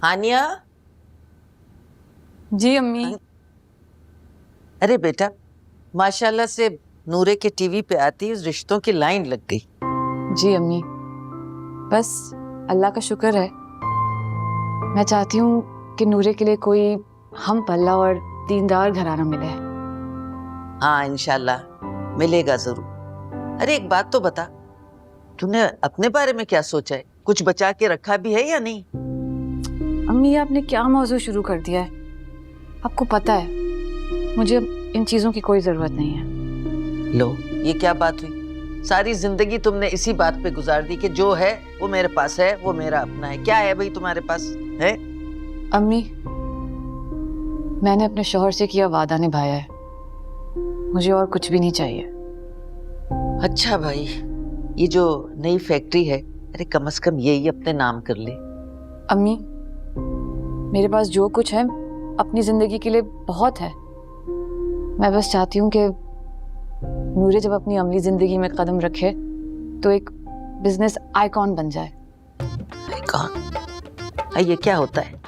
हानिया। जी अम्मी। अरे बेटा, माशाल्लाह से नूरे के टीवी पे आती रिश्तों की लाइन लग गई। जी अम्मी, बस अल्लाह का शुक्र है। मैं चाहती हूँ कि नूरे के लिए कोई हम पल्ला और दीनदार घराना मिले। हाँ इंशाल्लाह मिलेगा जरूर। अरे एक बात तो बता, तूने अपने बारे में क्या सोचा है? कुछ बचा के रखा भी है या नहीं? अम्मी आपने क्या मौजू शुरू कर दिया है? आपको पता है मुझे इन चीजों की कोई जरूरत नहीं है। लो, ये क्या बात हुई? सारी जिंदगी तुमने इसी बात पे गुजार दी कि जो है वो मेरे पास है, वो मेरा अपना है। क्या है भाई तुम्हारे पास है? अम्मी, मैंने अपने शौहर से किया वादा निभाया है, मुझे और कुछ भी नहीं चाहिए। अच्छा भाई, ये जो नई फैक्ट्री है, अरे कम से कम यही अपने नाम कर ले। अम्मी, मेरे पास जो कुछ है अपनी जिंदगी के लिए बहुत है। मैं बस चाहती हूँ कि नूरे जब अपनी अमली जिंदगी में कदम रखे तो एक बिजनेस आइकॉन बन जाए। आइकॉन? ये क्या होता है?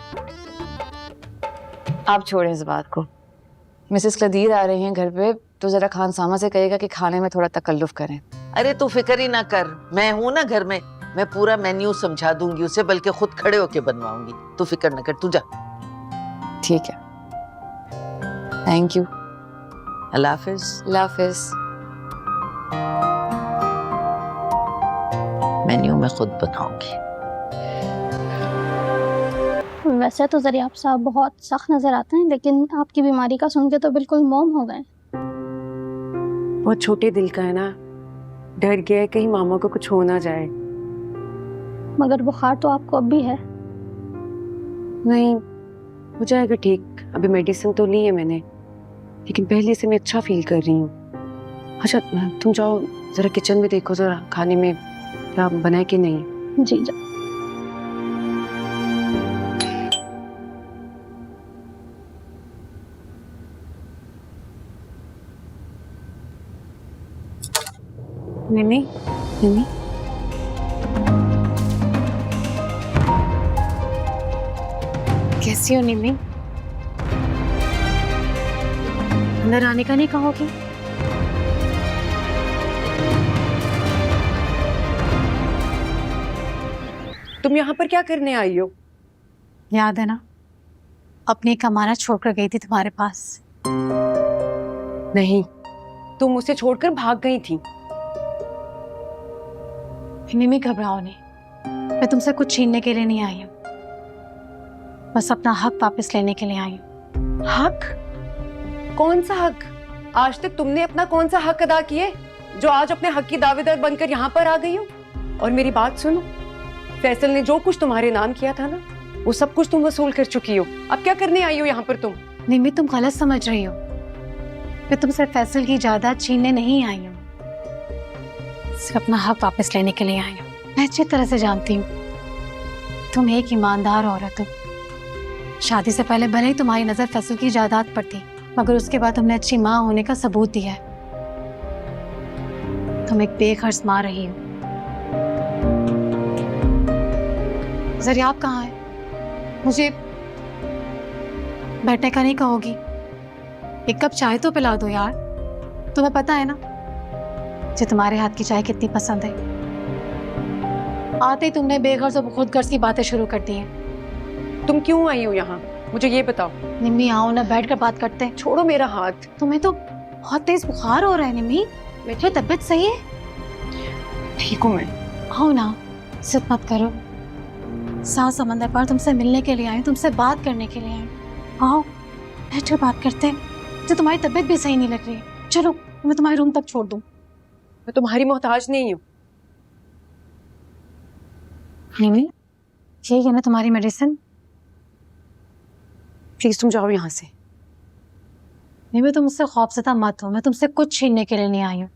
आप छोड़ें इस बात को। मिसेस कदीर आ रही हैं घर पे, तो जरा खान सामा से कहेगा कि खाने में थोड़ा तकल्लुफ करें। अरे तू फिक्र ही ना कर, मैं हूं ना घर में। मैं पूरा मेन्यू समझा दूंगी उसे, बल्कि खुद खड़े होके बनवाऊंगी। तू फिक्र ना कर, तू जा। ठीक है, thank you. Allah Hafiz. Allah Hafiz. Menu मैं खुद बनाऊंगी। वैसे तो ज़रियाब साहब बहुत सख्त नज़र आते हैं, लेकिन आपकी बीमारी का सुन के तो बिल्कुल मोम हो गए। बहुत छोटे दिल का है ना, डर गया है कहीं मामा को कुछ हो ना जाए। मगर बुखार तो आपको अब भी है। नहीं, हो जाएगा ठीक। अभी मेडिसिन तो ली है मैंने, लेकिन पहले से मैं अच्छा फील कर रही हूँ। अच्छा तुम जाओ जरा किचन में देखो जरा खाने में क्या बनाए कि नहीं। जी जा। निमी, निमी, कैसी हो निमी? अंदर आने का नहीं कहोगी? तुम यहाँ पर क्या करने आई हो? याद है ना, अपनी एक अमानत छोड़कर गई थी तुम्हारे पास। नहीं, तुम उसे छोड़कर भाग गई थी। निमी घबराओ नहीं, मैं तुमसे कुछ छीनने के लिए नहीं आई हूँ, बस अपना हक वापस लेने के लिए आई हूँ। हक? कौन सा हक? आज तक तुमने अपना कौन सा हक अदा किए जो आज अपने हक की दावेदार बनकर यहाँ पर आ गई हो? और मेरी बात सुनो, फैसल ने जो कुछ तुम्हारे नाम किया था ना, वो सब कुछ तुम वसूल कर चुकी हो। अब क्या करने आई हो यहाँ पर तुम? निमी तुम गलत समझ रही हो, मैं तुमसे फैसल की जायदाद छीनने नहीं आई हूँ, सिर्फ अपना हक वापस लेने के लिए आई हूँ। मैं अच्छी तरह से जानती हूँ तुम एक ईमानदार औरत हो। शादी से पहले भले ही तुम्हारी नजर फैसल की जायदाद पर थी, मगर उसके बाद तुमने अच्छी माँ होने का सबूत दिया है। तुम एक बेखर्च माँ रही हो। ज़रियाब कहाँ है? मुझे बैठने का नहीं कहोगी? एक कप चाय तो पिला दो यार। तुम्हें पता है ना मुझे तुम्हारे हाथ की चाय कितनी पसंद है। आते ही तुमने बेगर्ज और खुदगर्ज की बातें शुरू कर दी हैं। तुम क्यों आई हो यहाँ, मुझे ये बताओ। निम्मी आओ ना, बैठ कर बात करते हैं। छोड़ो मेरा हाथ। तुम्हें तो बहुत तेज बुखार हो रहा है निम्मी, मेरी तबीयत सही है? ठीक हूँ मैं। आओ ना, जिद मत करो। सात समंदर पार तुमसे मिलने के लिए आई हूँ, तुमसे बात करने के लिए आई हूँ। आओ बैठ कर बात करते हैं। मुझे तुम्हारी तबीयत भी सही नहीं लग रही है। चलो मैं तुम्हारे रूम तक छोड़ दूँ। मैं तुम्हारी मोहताज नहीं हूँ। निम्मी, ये है ना तुम्हारी मेडिसिन? प्लीज तुम जाओ यहाँ से। निम्मी तुम मुझसे खौफज़दा मत हो, मैं तुमसे कुछ छीनने के लिए नहीं आई हूँ,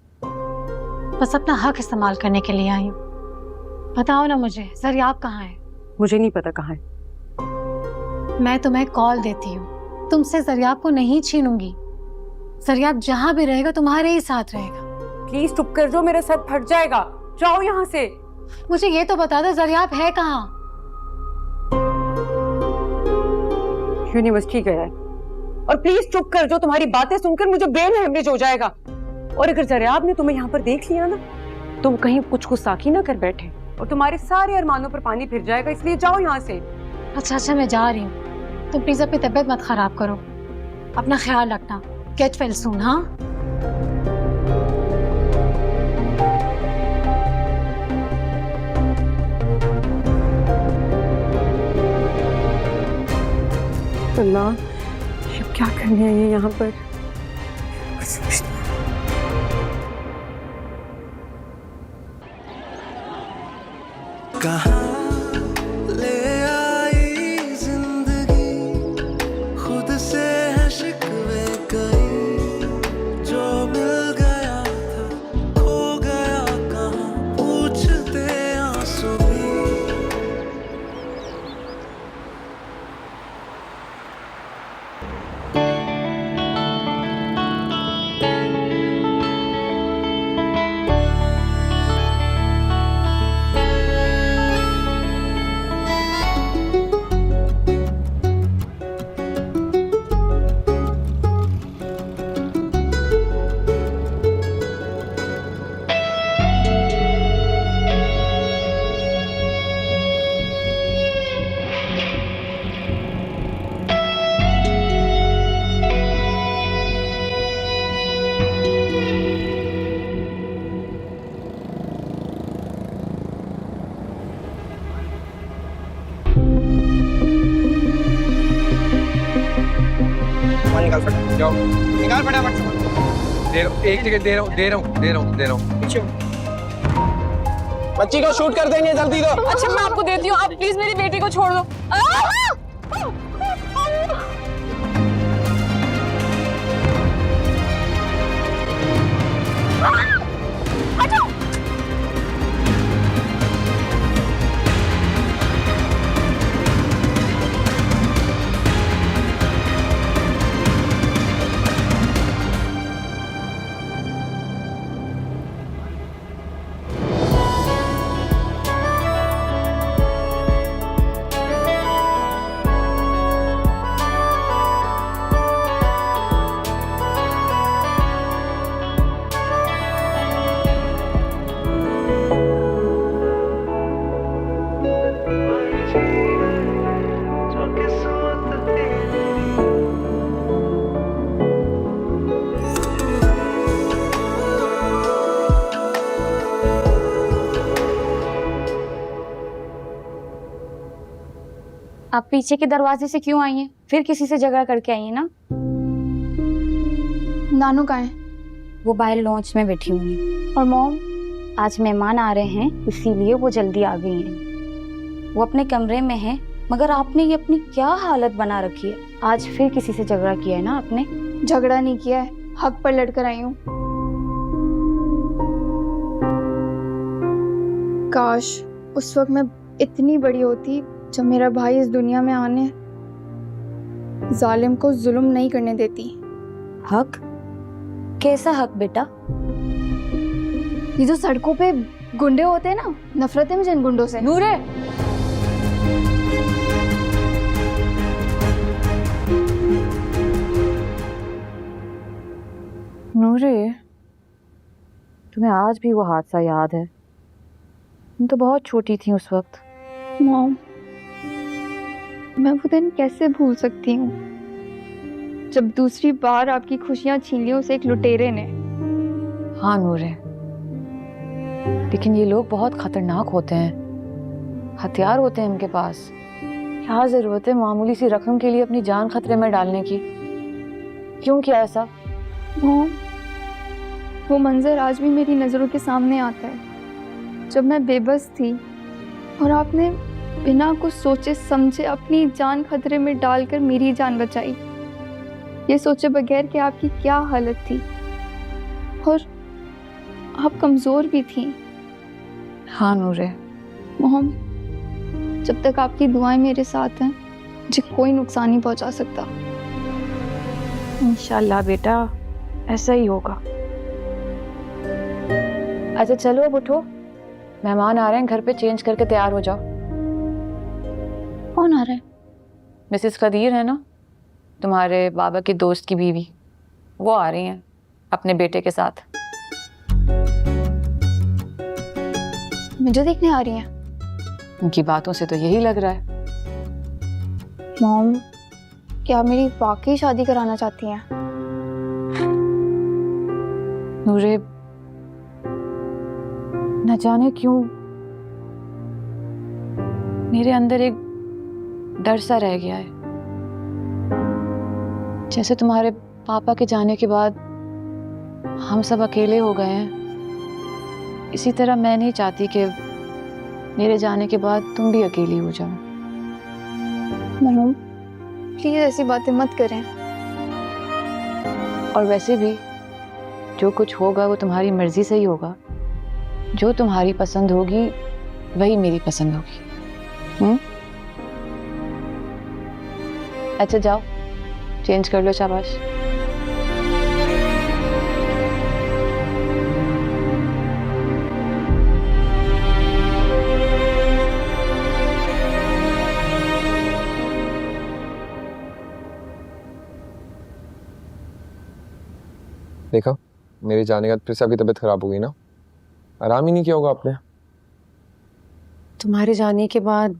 बस अपना हक इस्तेमाल करने के लिए आई हूँ। बताओ ना मुझे, ज़रियाब कहाँ है? मुझे नहीं पता कहाँ है। मैं तुम्हें कॉल देती हूँ, तुमसे ज़रियाब को नहीं छीनूंगी। ज़रियाब जहाँ भी रहेगा तुम्हारे ही साथ रहेगा। प्लीज चुप कर जाओ, मेरा सर फट जाएगा। जाओ यहाँ से। मुझे ये तो बता दो ज़रियाब है कहाँ? यूनिवर्सिटी गया है। और प्लीज चुप कर, जो तुम्हारी बातें सुनकर मुझे ब्रेन हेमरेज हो जाएगा। और अगर जरियाब ने तुम्हें यहाँ पर देख लिया ना, तो कहीं कुछ गुस्ताखी ना कर बैठे और तुम्हारे सारे अरमानों पर पानी फिर जाएगा, इसलिए जाओ यहाँ से। अच्छा मैं जा रही हूँ, तुम प्लीज अपनी तबीयत मत खराब करो, अपना ख्याल रखना। Get well soon. हाँ अल्लाह, ये क्या करने आई है यहाँ पर? कहाँ ले आई जिंदगी, खुद से है शिकवे कई, जो मिल गया था खो गया कहाँ, पूछते आंसू भी। निकाल फटाफट, जाओ निकाल फटाफट सामान। दे रहा हूँ, एक जगह दे रहा हूँ। पीछे बच्ची को शूट कर देंगे, जल्दी दो। अच्छा मैं आपको देती हूँ, आप प्लीज मेरी बेटी को छोड़ दो। आप पीछे के दरवाजे से क्यों आई हैं? फिर किसी से झगड़ा करके आई हैं ना? नानू कहाँ है? वो बाहर लॉन्च में बैठी हुई हैं। और मॉम? आज मेहमान आ रहे हैं, इसीलिए वो जल्दी आ गई हैं। वो अपने कमरे में है, मगर आपने ये अपनी क्या हालत बना रखी है? आज फिर किसी से झगड़ा किया है ना आपने? झगड़ा नहीं किया है, हक पर लड़कर आई हूँ। काश उस वक्त मैं इतनी बड़ी होती जब मेरा भाई इस दुनिया में आने जालिम को जुल्म नहीं करने देती। हक? कैसा हक बेटा? ये जो सड़कों पे गुंडे होते हैं ना, नफरत है मुझे इन गुंडों से। नूरे, नूरे, तुम्हें आज भी वो हादसा याद है? तुम तो बहुत छोटी थी उस वक्त। मॉम, मैं वो दिन कैसे भूल सकती हूँ जब दूसरी बार आपकी खुशियाँ छीन ली उसे एक लुटेरे ने। हाँ नूरे, लेकिन ये लोग बहुत खतरनाक होते हैं, हथियार होते हैं इनके पास। क्या जरूरत है मामूली सी रकम के लिए अपनी जान खतरे में डालने की? क्यों किया ऐसा? मॉम, वो मंजर आज भी मेरी नज़रों के सामने आता है जब मैं बेबस थी और आपने बिना कुछ सोचे समझे अपनी जान खतरे में डालकर मेरी जान बचाई, ये सोचे बगैर कि आपकी क्या हालत थी। और आप कमज़ोर भी थी। हाँ नूरे। मोहम, जब तक आपकी दुआएं मेरे साथ हैं मुझे कोई नुकसान नहीं पहुंचा सकता। इंशाल्लाह बेटा, ऐसा ही होगा। अच्छा चलो अब उठो, मेहमान आ रहे हैं, घर पे चेंज करके तैयार हो जाओ। कौन आ रहा है? मिसेस कदीर है ना, तुम्हारे बाबा के दोस्त की बीवी, वो आ रही हैं अपने बेटे के साथ। मुझे देखने आ रही हैं? उनकी बातों से तो यही लग रहा है। मॉम, क्या मेरी वाकई शादी कराना चाहती हैं? नूरे, न जाने क्यों मेरे अंदर एक डर सा रह गया है। जैसे तुम्हारे पापा के जाने के बाद हम सब अकेले हो गए हैं, इसी तरह मैं नहीं चाहती कि मेरे जाने के बाद तुम भी अकेली हो जाओ। मॉम, प्लीज ऐसी बातें मत करें। और वैसे भी जो कुछ होगा वो तुम्हारी मर्जी से ही होगा। जो तुम्हारी पसंद होगी वही मेरी पसंद होगी। अच्छा जाओ, चेंज कर लो, शाबाश। देखा, मेरे जाने के बाद फिर से आपकी तबीयत खराब हो गई ना। आराम ही नहीं किया होगा आपने। तुम्हारे जाने के बाद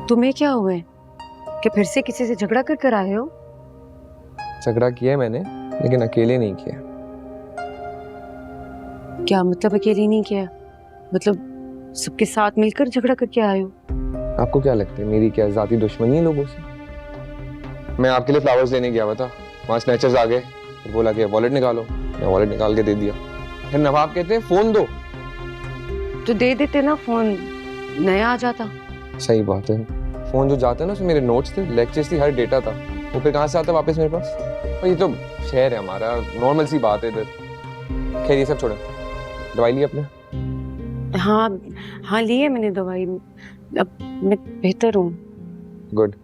तुम्हें क्या हुआ है कि फिर से किसी से झगड़ा कर कर आए हो? झगड़ा किया है मैंने, लेकिन अकेले नहीं किया। क्या मतलब अकेले नहीं किया? मतलब सबके साथ मिलकर झगड़ा करके आए हो? आपको क्या लगता है मेरी क्या जाती दुश्मनी है लोगों से? मैं आपके लिए फ्लावर्स लेने गया हुआ था, वहाँ स्नैचर्स आ गए, फिर बोला कि वॉलेट निकालो, मैं वॉलेट निकाल के दे दिया। फिर नवाब कहते हैं फोन दो, तो दे देते ना, फोन नया आ जाता। सही बात है, फोन जो जाता है ना उसमें मेरे नोट्स थे, लेक्चर्स थी, हर डेटा था, वो फिर कहाँ से आता वापस मेरे पास? और ये तो शहर है हमारा, नॉर्मल सी बात है इधर। खैर ये सब छोड़ो, दवाई ली आपने? हाँ हाँ, ली है मैंने दवाई, अब मैं बेहतर हूँ। गुड।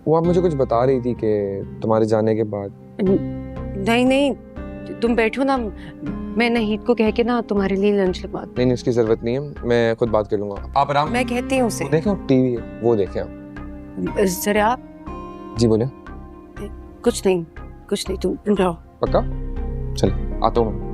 वो आप मुझे कुछ बता रही थी कि तुम्हारे जाने के बाद। नहीं नहीं, तुम बैठो ना, मैं नहीद को कह के ना तुम्हारे लिए लंच लगवा। नहीं नहीं, इसकी जरूरत नहीं है, मैं खुद बात कर लूंगा, आप आराम। मैं कहती हूँ उसे। देखें टीवी है, वो देखें आप। जरा आप। जी बोले। कुछ नहीं कुछ नहीं, तुम रहो। पक्का? चलिए आता हूँ।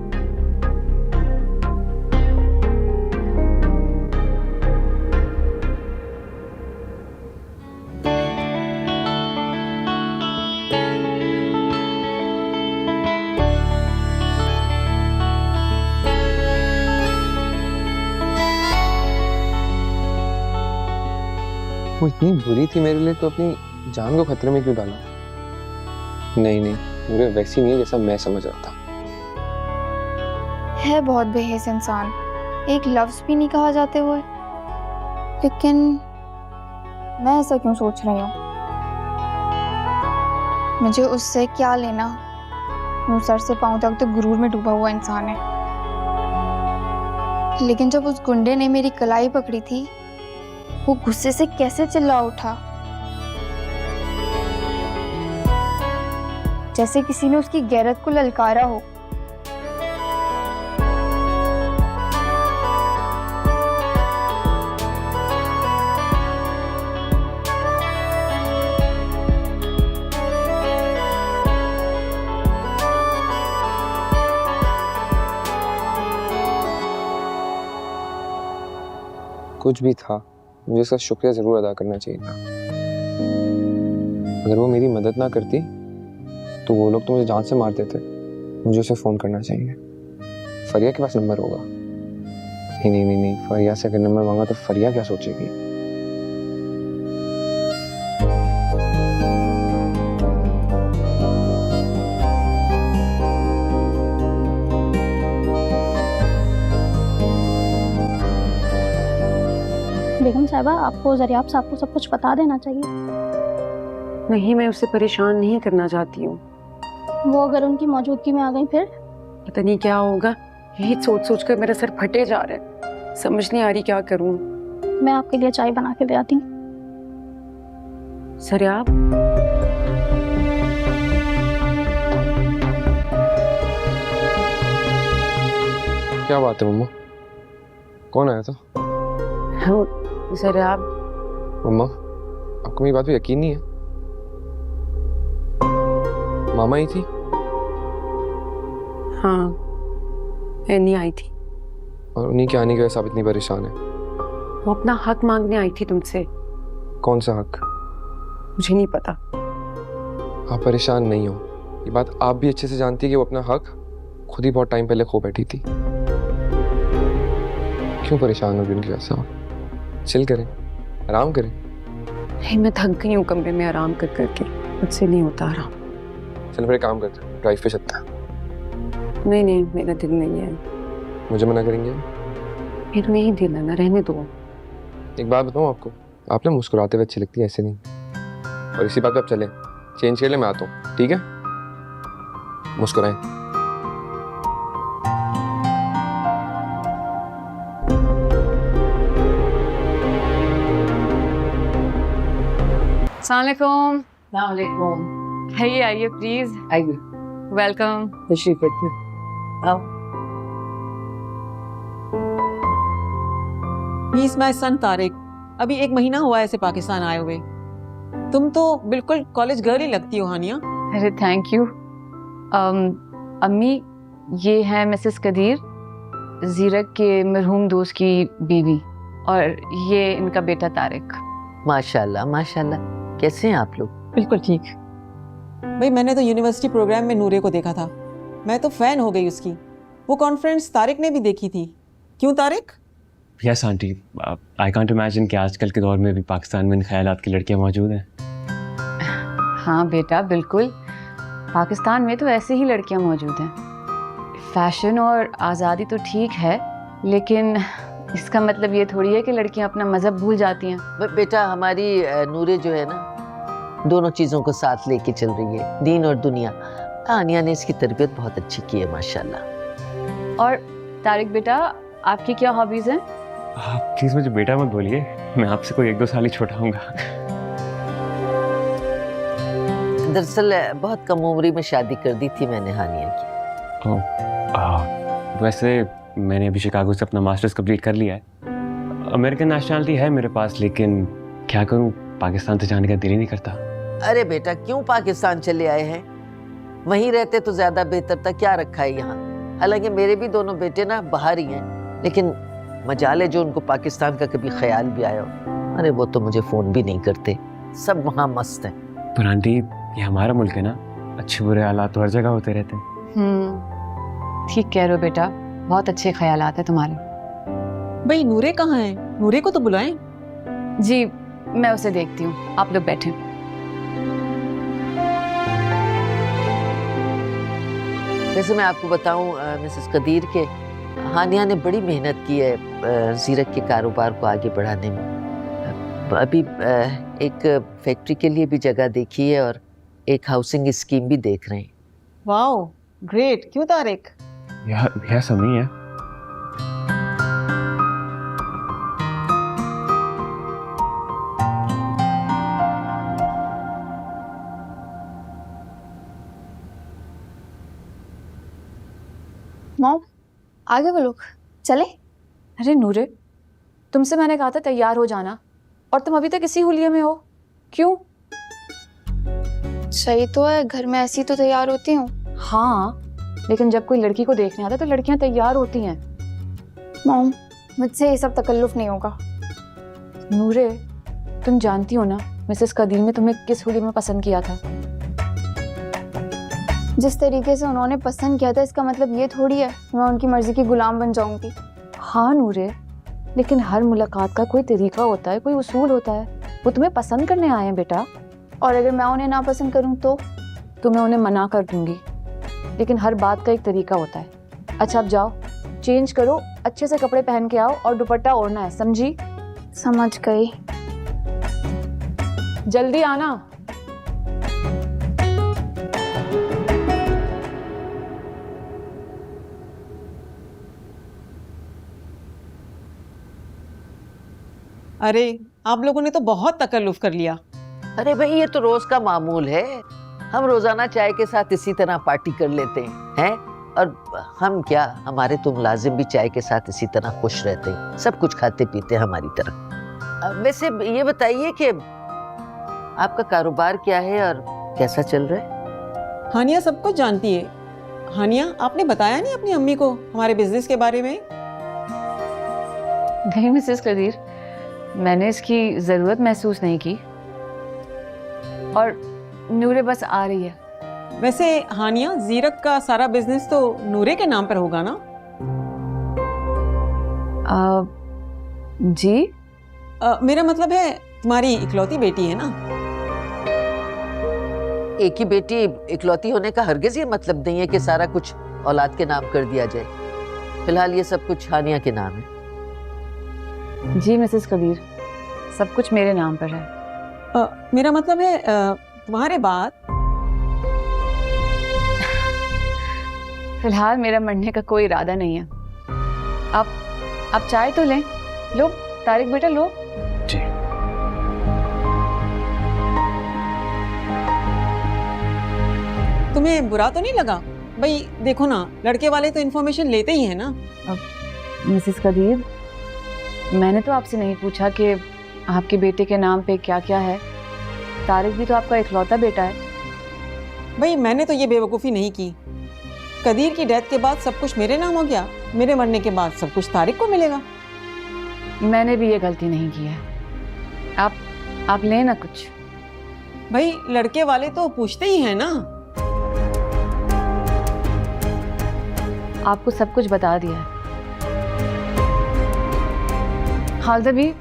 वो इतनी बुरी थी मेरे लिए, तो अपनी जान को खतरे में क्यों डाला? नहीं नहीं, मुझे वैसी नहीं है जैसा मैं समझ रहा था। है बहुत बेहिस इंसान, एक लफ्ज भी नहीं कहा जाते हुए। लेकिन मैं ऐसा क्यों सोच रही हूँ? मुझे उससे क्या लेना? वो सर से पांव तक तो गुरूर में डूबा हुआ इंसान है। लेकिन जब उस गुंडे ने मेरी कलाई पकड़ी थी, वो गुस्से से कैसे चिल्ला उठा, जैसे किसी ने उसकी गैरत को ललकारा हो। कुछ भी था, मुझे इसका शुक्रिया जरूर अदा करना चाहिए था। अगर वो मेरी मदद ना करती तो वो लोग तो मुझे जान से मार देते। मुझे उसे फोन करना चाहिए। फरिया के पास नंबर होगा। नहीं नहीं नहीं नहीं, फरिया से अगर नंबर मांगा तो फरिया क्या सोचेगी? बेगम साहिबा, आपको ज़रियाब साहब को सब कुछ बता देना चाहिए। नहीं, मैं उसे परेशान नहीं करना चाहती हूँ। वो अगर उनकी मौजूदगी में आ गई फिर? पता नहीं क्या होगा, यही सोच सोच कर मेरा सर फटे जा रहा है। समझ नहीं आ रही क्या करूँ। मैं आपके लिए चाय बना के ले आती हूँ। सरियाब, क्या बात है मम्मा? कौन आया था? सरियाब। मम्मा, आपको मेरी बात पे यकीन नहीं है? मामा ही थी? हाँ, नहीं आई थी। और उन्हीं के आने की वजह से आप इतनी परेशान है? वो अपना हक मांगने आई थी तुमसे। कौन सा हक? मुझे नहीं पता। आप परेशान नहीं हो, ये बात आप भी अच्छे से जानती है कि वो अपना हक खुद ही बहुत टाइम पहले खो बैठी थी। क्यों परेशान हो उनकी वजह से? आप चिल करें, आराम करें। नहीं, मैं थक गई हूँ कमरे में आराम कर करके, मुझसे नहीं होता आराम। चल फिर एक काम करते हैं, ड्राइव पे चलते हैं। नहीं नहीं, मेरा दिल नहीं है। मुझे मना करेंगे? मेरा नहीं दिल है ना, रहने दो। एक बात बताऊँ आपको, आप ना मुस्कुराते हुए अच्छी लगती है, ऐसे नहीं। और इसी बात पे आप चलें, चेंज कर ले, मैं आता हूँ, ठीक है? मुस्कुराएं। अस्सलामुअलैकुम। आइए आइए प्लीज। आइए, वेलकम। तशरीफ रखिए। आओ। ही इज माई सन तारिक। अभी 1 महीना हुआ है ऐसे पाकिस्तान आए हुए। तुम तो बिल्कुल कॉलेज गर्ल ही लगती हो हानिया। अरे थैंक यू। अम्मी, ये है मिसेस कदीर, जीरक के मरहूम दोस्त की बीवी, और ये इनका बेटा तारिक। माशाल्लाह माशाल्लाह। कैसे हैं आप लोग? बिल्कुल ठीक। भाई मैंने तो यूनिवर्सिटी प्रोग्राम में नूरे को देखा था, मैं तो फैन हो गई उसकी। वो कॉन्फ्रेंस तारिक ने भी देखी थी। क्यों Tariq? Yes aunty, I can't imagine कि आजकल के दौर में भी पाकिस्तान में इन ख्यालात की लड़कियां मौजूद हैं। हाँ बेटा, बिल्कुल। पाकिस्तान में तो ऐसे ही लड़कियां मौजूद हैं। फैशन और आज़ादी तो ठीक है, लेकिन इसका मतलब ये थोड़ी है कि लड़कियां अपना मज़हब भूल जाती हैं। बेटा, हमारी नूरे जो है ना, दोनों चीज़ों को साथ लेके चल रही है, दीन और दुनिया। आनिया ने इसकी तरबियत बहुत अच्छी की है माशाल्लाह। और तारिक बेटा, आपकी क्या हॉबीज़ हैं? आप प्लीज़ मुझे बेटा मत बोलिए, मैं आपसे कोई 1-2 साल ही छोटा हूँगा। दरअसल बहुत कम उम्री में शादी कर दी थी मैंने हानिया की। वैसे मैंने अभी शिकागो से अपना मास्टर्स कंप्लीट कर लिया है। अमेरिकन नेशनलिटी है मेरे पास, लेकिन क्या करूँ, पाकिस्तान से जाने का दिल ही नहीं करता। अरे बेटा, क्यों पाकिस्तान चले आए हैं? वहीं रहते तो ज्यादा बेहतर था, क्या रखा है यहाँ? हालांकि मेरे भी दोनों बेटे ना बाहर ही हैं, लेकिन मजाल है जो उनको पाकिस्तान का कभी ख्याल भी आया हो। अरे वो तो मुझे फोन भी नहीं करते, सब वहाँ मस्त हैं। पर आंटी, ये हमारा मुल्क है ना, अच्छे बुरे हालात तो हर जगह होते रहते हैं। ठीक कह रहे हो बेटा, बहुत अच्छे ख्यालात हैं तुम्हारे। भाई नूरे कहाँ हैं? नूरे को तो बुलाएं। जी, मैं उसे देखती हूँ, आप लोग बैठे। वैसे मैं आपको बताऊं मिसेस कदीर के, हानिया ने बड़ी मेहनत की है जीरक के कारोबार को आगे बढ़ाने में। अभी एक फैक्ट्री के लिए भी जगह देखी है और एक हाउसिंग स्कीम भी देख रहे हैं। Wow, great. क्यों तारिक? यह सब नहीं है। मॉम, आगे वो लोग चले। अरे नूरे, तुमसे मैंने कहा था तैयार हो जाना, और तुम अभी तक इसी हुलिये में हो, क्यों? सही तो है, घर में ऐसी तो तैयार होती हूँ। हाँ, लेकिन जब कोई लड़की को देखने आता है तो लड़कियां तैयार होती हैं। मॉम, मुझसे ये सब तकल्लुफ नहीं होगा। नूरे, तुम जानती हो ना मिसेस कदीर ने तुम्हें किस हुलिये में पसंद किया था? जिस तरीके से उन्होंने पसंद किया था, इसका मतलब ये थोड़ी है मैं उनकी मर्जी की गुलाम बन जाऊंगी। हाँ नूरे, लेकिन हर मुलाकात का कोई तरीका होता है, कोई उसूल होता है। वो तुम्हें पसंद करने आए हैं बेटा। और अगर मैं उन्हें ना पसंद करूं तो मैं उन्हें मना कर दूंगी, लेकिन हर बात का एक तरीका होता है। अच्छा, अब जाओ, चेंज करो, अच्छे से कपड़े पहन के आओ और दुपट्टा ओढ़ना है, समझी? समझ गई। जल्दी आना। अरे आप लोगों ने तो बहुत तकल्लुफ कर लिया। अरे भाई, ये तो रोज का मामूल है। हम रोजाना चाय के साथ इसी तरह पार्टी कर लेते हैं। और हम क्या, हमारे तो मुलाजिम भी चाय के साथ इसी तरह खुश रहते हैं, सब कुछ खाते पीते हैं हमारी तरह। वैसे ये बताइए कि आपका कारोबार क्या है और कैसा चल रहा है? हानिया सब कुछ जानती है। हानिया, आपने बताया नहीं अपनी अम्मी को हमारे बिजनेस के बारे में? नहीं मिसेस कदीर, मैंने इसकी ज़रूरत महसूस नहीं की और नूरे बस आ रही है। वैसे हानिया, जीरक का सारा बिजनेस तो नूरे के नाम पर होगा ना? जी? मेरा मतलब है तुम्हारी इकलौती बेटी है ना। एक ही बेटी इकलौती होने का हरगिज ये मतलब नहीं है कि सारा कुछ औलाद के नाम कर दिया जाए। फिलहाल ये सब कुछ हानिया के नाम है। जी मिसेस कदीर, सब कुछ मेरे नाम पर है। मेरा मतलब है तुम्हारे बाद। फिलहाल मेरा मरने का कोई इरादा नहीं है। आप चाय तो लें। लो तारिक बेटा, लो। जी। तुम्हें बुरा तो नहीं लगा? भाई देखो ना, लड़के वाले तो इन्फॉर्मेशन लेते ही है ना। मिसेस कदीर, मैंने तो आपसे नहीं पूछा कि आपके बेटे के नाम पे क्या क्या है। तारिक भी तो आपका इकलौता बेटा है। भाई मैंने तो ये बेवकूफ़ी नहीं की। कदीर की डेथ के बाद सब कुछ मेरे नाम हो गया, मेरे मरने के बाद सब कुछ तारिक को मिलेगा। मैंने भी ये गलती नहीं की है। आप लें ना कुछ। भाई लड़के वाले तो पूछते ही हैं ना। आपको सब कुछ बता दिया है। हालदा भी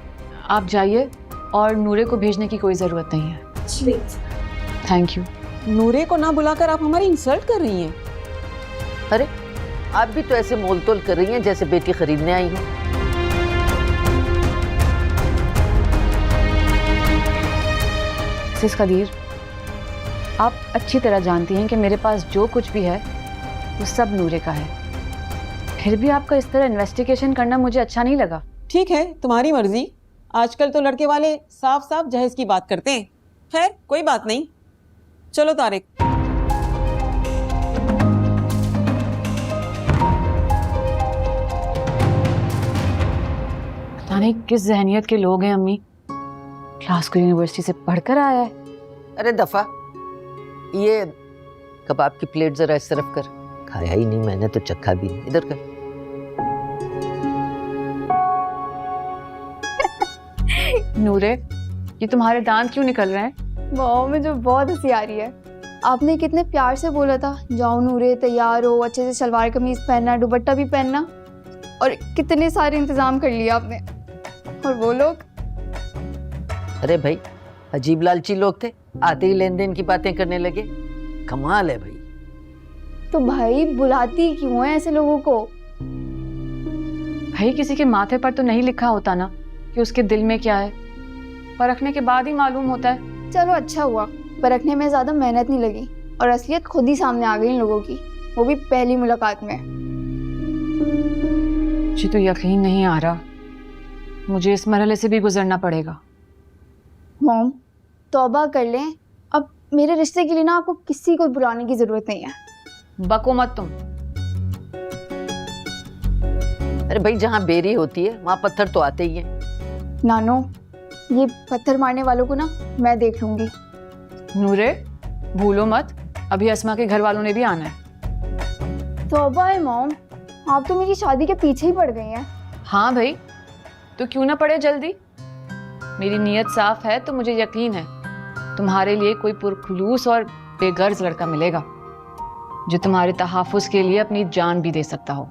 आप जाइए और नूरे को भेजने की कोई ज़रूरत नहीं है। Thank you. नूरे को ना बुलाकर आप हमारी इंसल्ट कर रही हैं। अरे आप भी तो ऐसे मोल तोल कर रही हैं जैसे बेटी खरीदने आई हो। मिसेस कदीर, आप अच्छी तरह जानती हैं कि मेरे पास जो कुछ भी है वो सब नूरे का है। फिर भी आपका इस तरह इन्वेस्टिगेशन करना मुझे अच्छा नहीं लगा। ठीक है, तुम्हारी मर्जी। आजकल तो लड़के वाले साफ साफ जहेज की बात करते हैं। खैर कोई बात नहीं, चलो तारिक। पता नहीं किस जहनियत के लोग हैं अम्मी। क्लासिकल यूनिवर्सिटी से पढ़कर आया है। अरे दफा, ये कबाब की प्लेट जरा इस तरफ कर। खाया ही नहीं मैंने तो, चखा भी नहीं। इधर कर। नूरे, ये तुम्हारे दांत क्यों निकल रहे हैं? मॉम, मुझे बहुत हंसी आ रही है। आपने कितने प्यार से बोला था, जाओ नूरे तैयार हो, अच्छे से सलवार कमीज पहनना, दुपट्टा भी पहनना, और कितने सारे इंतजाम कर लिया आपने। और वो लोग, अरे भाई अजीब लालची लोग थे, आते ही लेन देन की बातें करने लगे। कमाल है भाई। तो भाई बुलाती क्यों है ऐसे लोगों को? भाई किसी के माथे पर तो नहीं लिखा होता ना कि उसके दिल में क्या है। परखने के बाद ही मालूम होता है। चलो अच्छा हुआ, परखने में ज़्यादा मेहनत नहीं लगी और असलियत खुद ही सामने आ गई इन लोगों की, वो भी पहली मुलाकात में। मुझे तो यकीन नहीं आ रहा, मुझे इस मरहले से भी गुजरना पड़ेगा। मॉम, तौबा कर लें, अब मेरे रिश्ते के लिए ना आपको किसी को बुलाने की ज़रूरत नहीं है। बको मत तुम। अरे भाई जहाँ बेरी होती है वहाँ पत्थर तो आते ही हैं। नानो, ये पत्थर मारने वालों को ना मैं देख लूंगी। नूरे, भूलो मत, अभी अस्मा के घर वालों ने भी आना है। तौबा है मॉम, आप तो मेरी शादी के पीछे ही पड़ गई हैं। हाँ भाई, तो क्यों ना पड़े जल्दी। मेरी नीयत साफ है तो मुझे यकीन है तुम्हारे लिए कोई पुरखुलूस और बेगर्ज लड़का मिलेगा जो तुम्हारे तहफ़्फ़ुज़ के लिए अपनी जान भी दे सकता हो।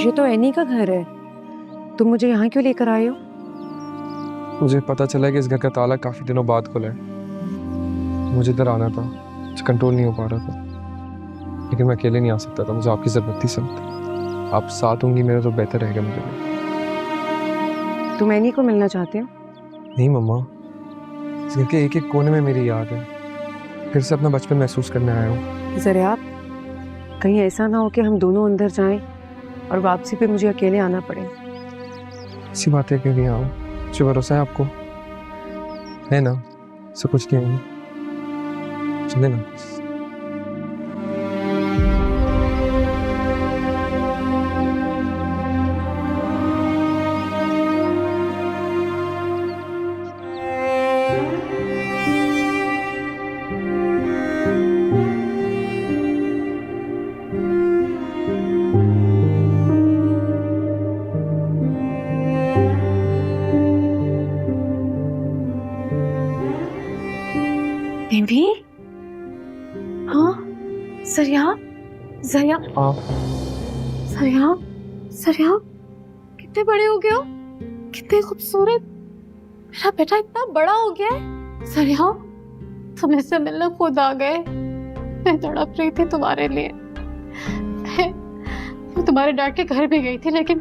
ये तो एनी का घर है, तुम मुझे यहाँ क्यों लेकर आए हो? मुझे पता चला कि इस घर का ताला काफ़ी दिनों बाद खुला है। मुझे इधर आना था, मुझे कंट्रोल नहीं हो पा रहा था, लेकिन मैं अकेले नहीं आ सकता था, मुझे आपकी ज़रूरत थी। सब आप साथ होंगी मेरे तो बेहतर रहेगा मेरे लिए। तुम एनी को मिलना चाहते हो? नहीं मम्मा, इस घर के एक एक कोने में मेरी याद है। फिर से अपना बचपन महसूस करने आया हूँ। जरा आप कहीं ऐसा ना हो कि हम दोनों अंदर जाएं और वापसी पे मुझे अकेले आना पड़े। ऐसी बातें क्यों नहीं आओ? मुझे भरोसा है आपको, है ना? ऐसा कुछ नहीं होगा, चले ना। बेबी, हाँ, सरिया, सरिया, सरिया, सरिया, कितने बड़े हो गए हो? कितने खूबसूरत! मेरा बेटा इतना बड़ा हो गया है। सरिया, तुम इससे मिलने खुद आ गए। मैं तड़प रही थी तुम्हारे लिए। मैं तुम्हारे डैड के घर भी गई थी, लेकिन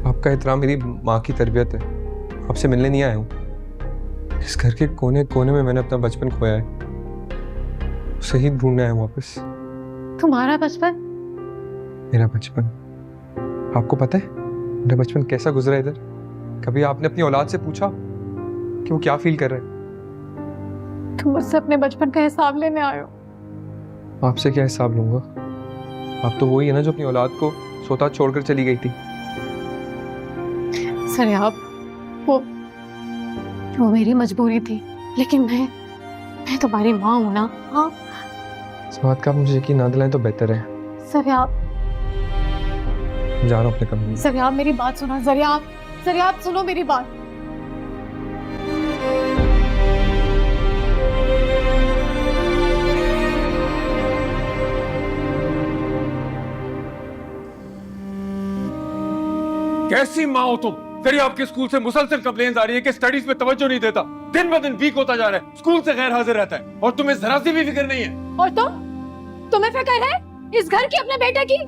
आपका एहतराम मेरी माँ की तरबियत है। आपसे मिलने नहीं आया हूँ। इस घर के कोने कोने में मैंने अपना बचपन खोया है, उसे ही ढूंढने आया हूँ वापस। तुम्हारा बचपन? मेरा बचपन? आपको पता है मेरा बचपन कैसा गुजरा इधर? कभी आपने अपनी औलाद से पूछा कि वो क्या फील कर रहे हैं? तुम मुझसे अपने बचपन का हिसाब लेने आए हो। आपसे क्या हिसाब लूंगा? आप तो वही है ना जो अपनी औलाद को सोता छोड़कर चली गई थी। सर आप, वो मेरी मजबूरी थी, लेकिन मैं तुम्हारी माँ हूं ना। हाँ, इस बात का आप मुझे यकीन ना दिलाएं तो बेहतर है। सर आप, जा रहा हूँ अपने कमरे में। सर आप मेरी बात सुनो। सर आप सुनो मेरी बात। कैसी माँ हो तुम? तेरी आपके स्कूल से मुसलसल कंप्लेंट्स आ रही है कि स्टडीज पे तवज्जो नहीं देता, दिन ब दिन वीक होता जा रहा है, स्कूल से गैर हाजिर रहता है, और तुम्हें जरा सी भी फिक्र नहीं है। और तुम्हें फिक्र है इस घर की, अपने बेटे की?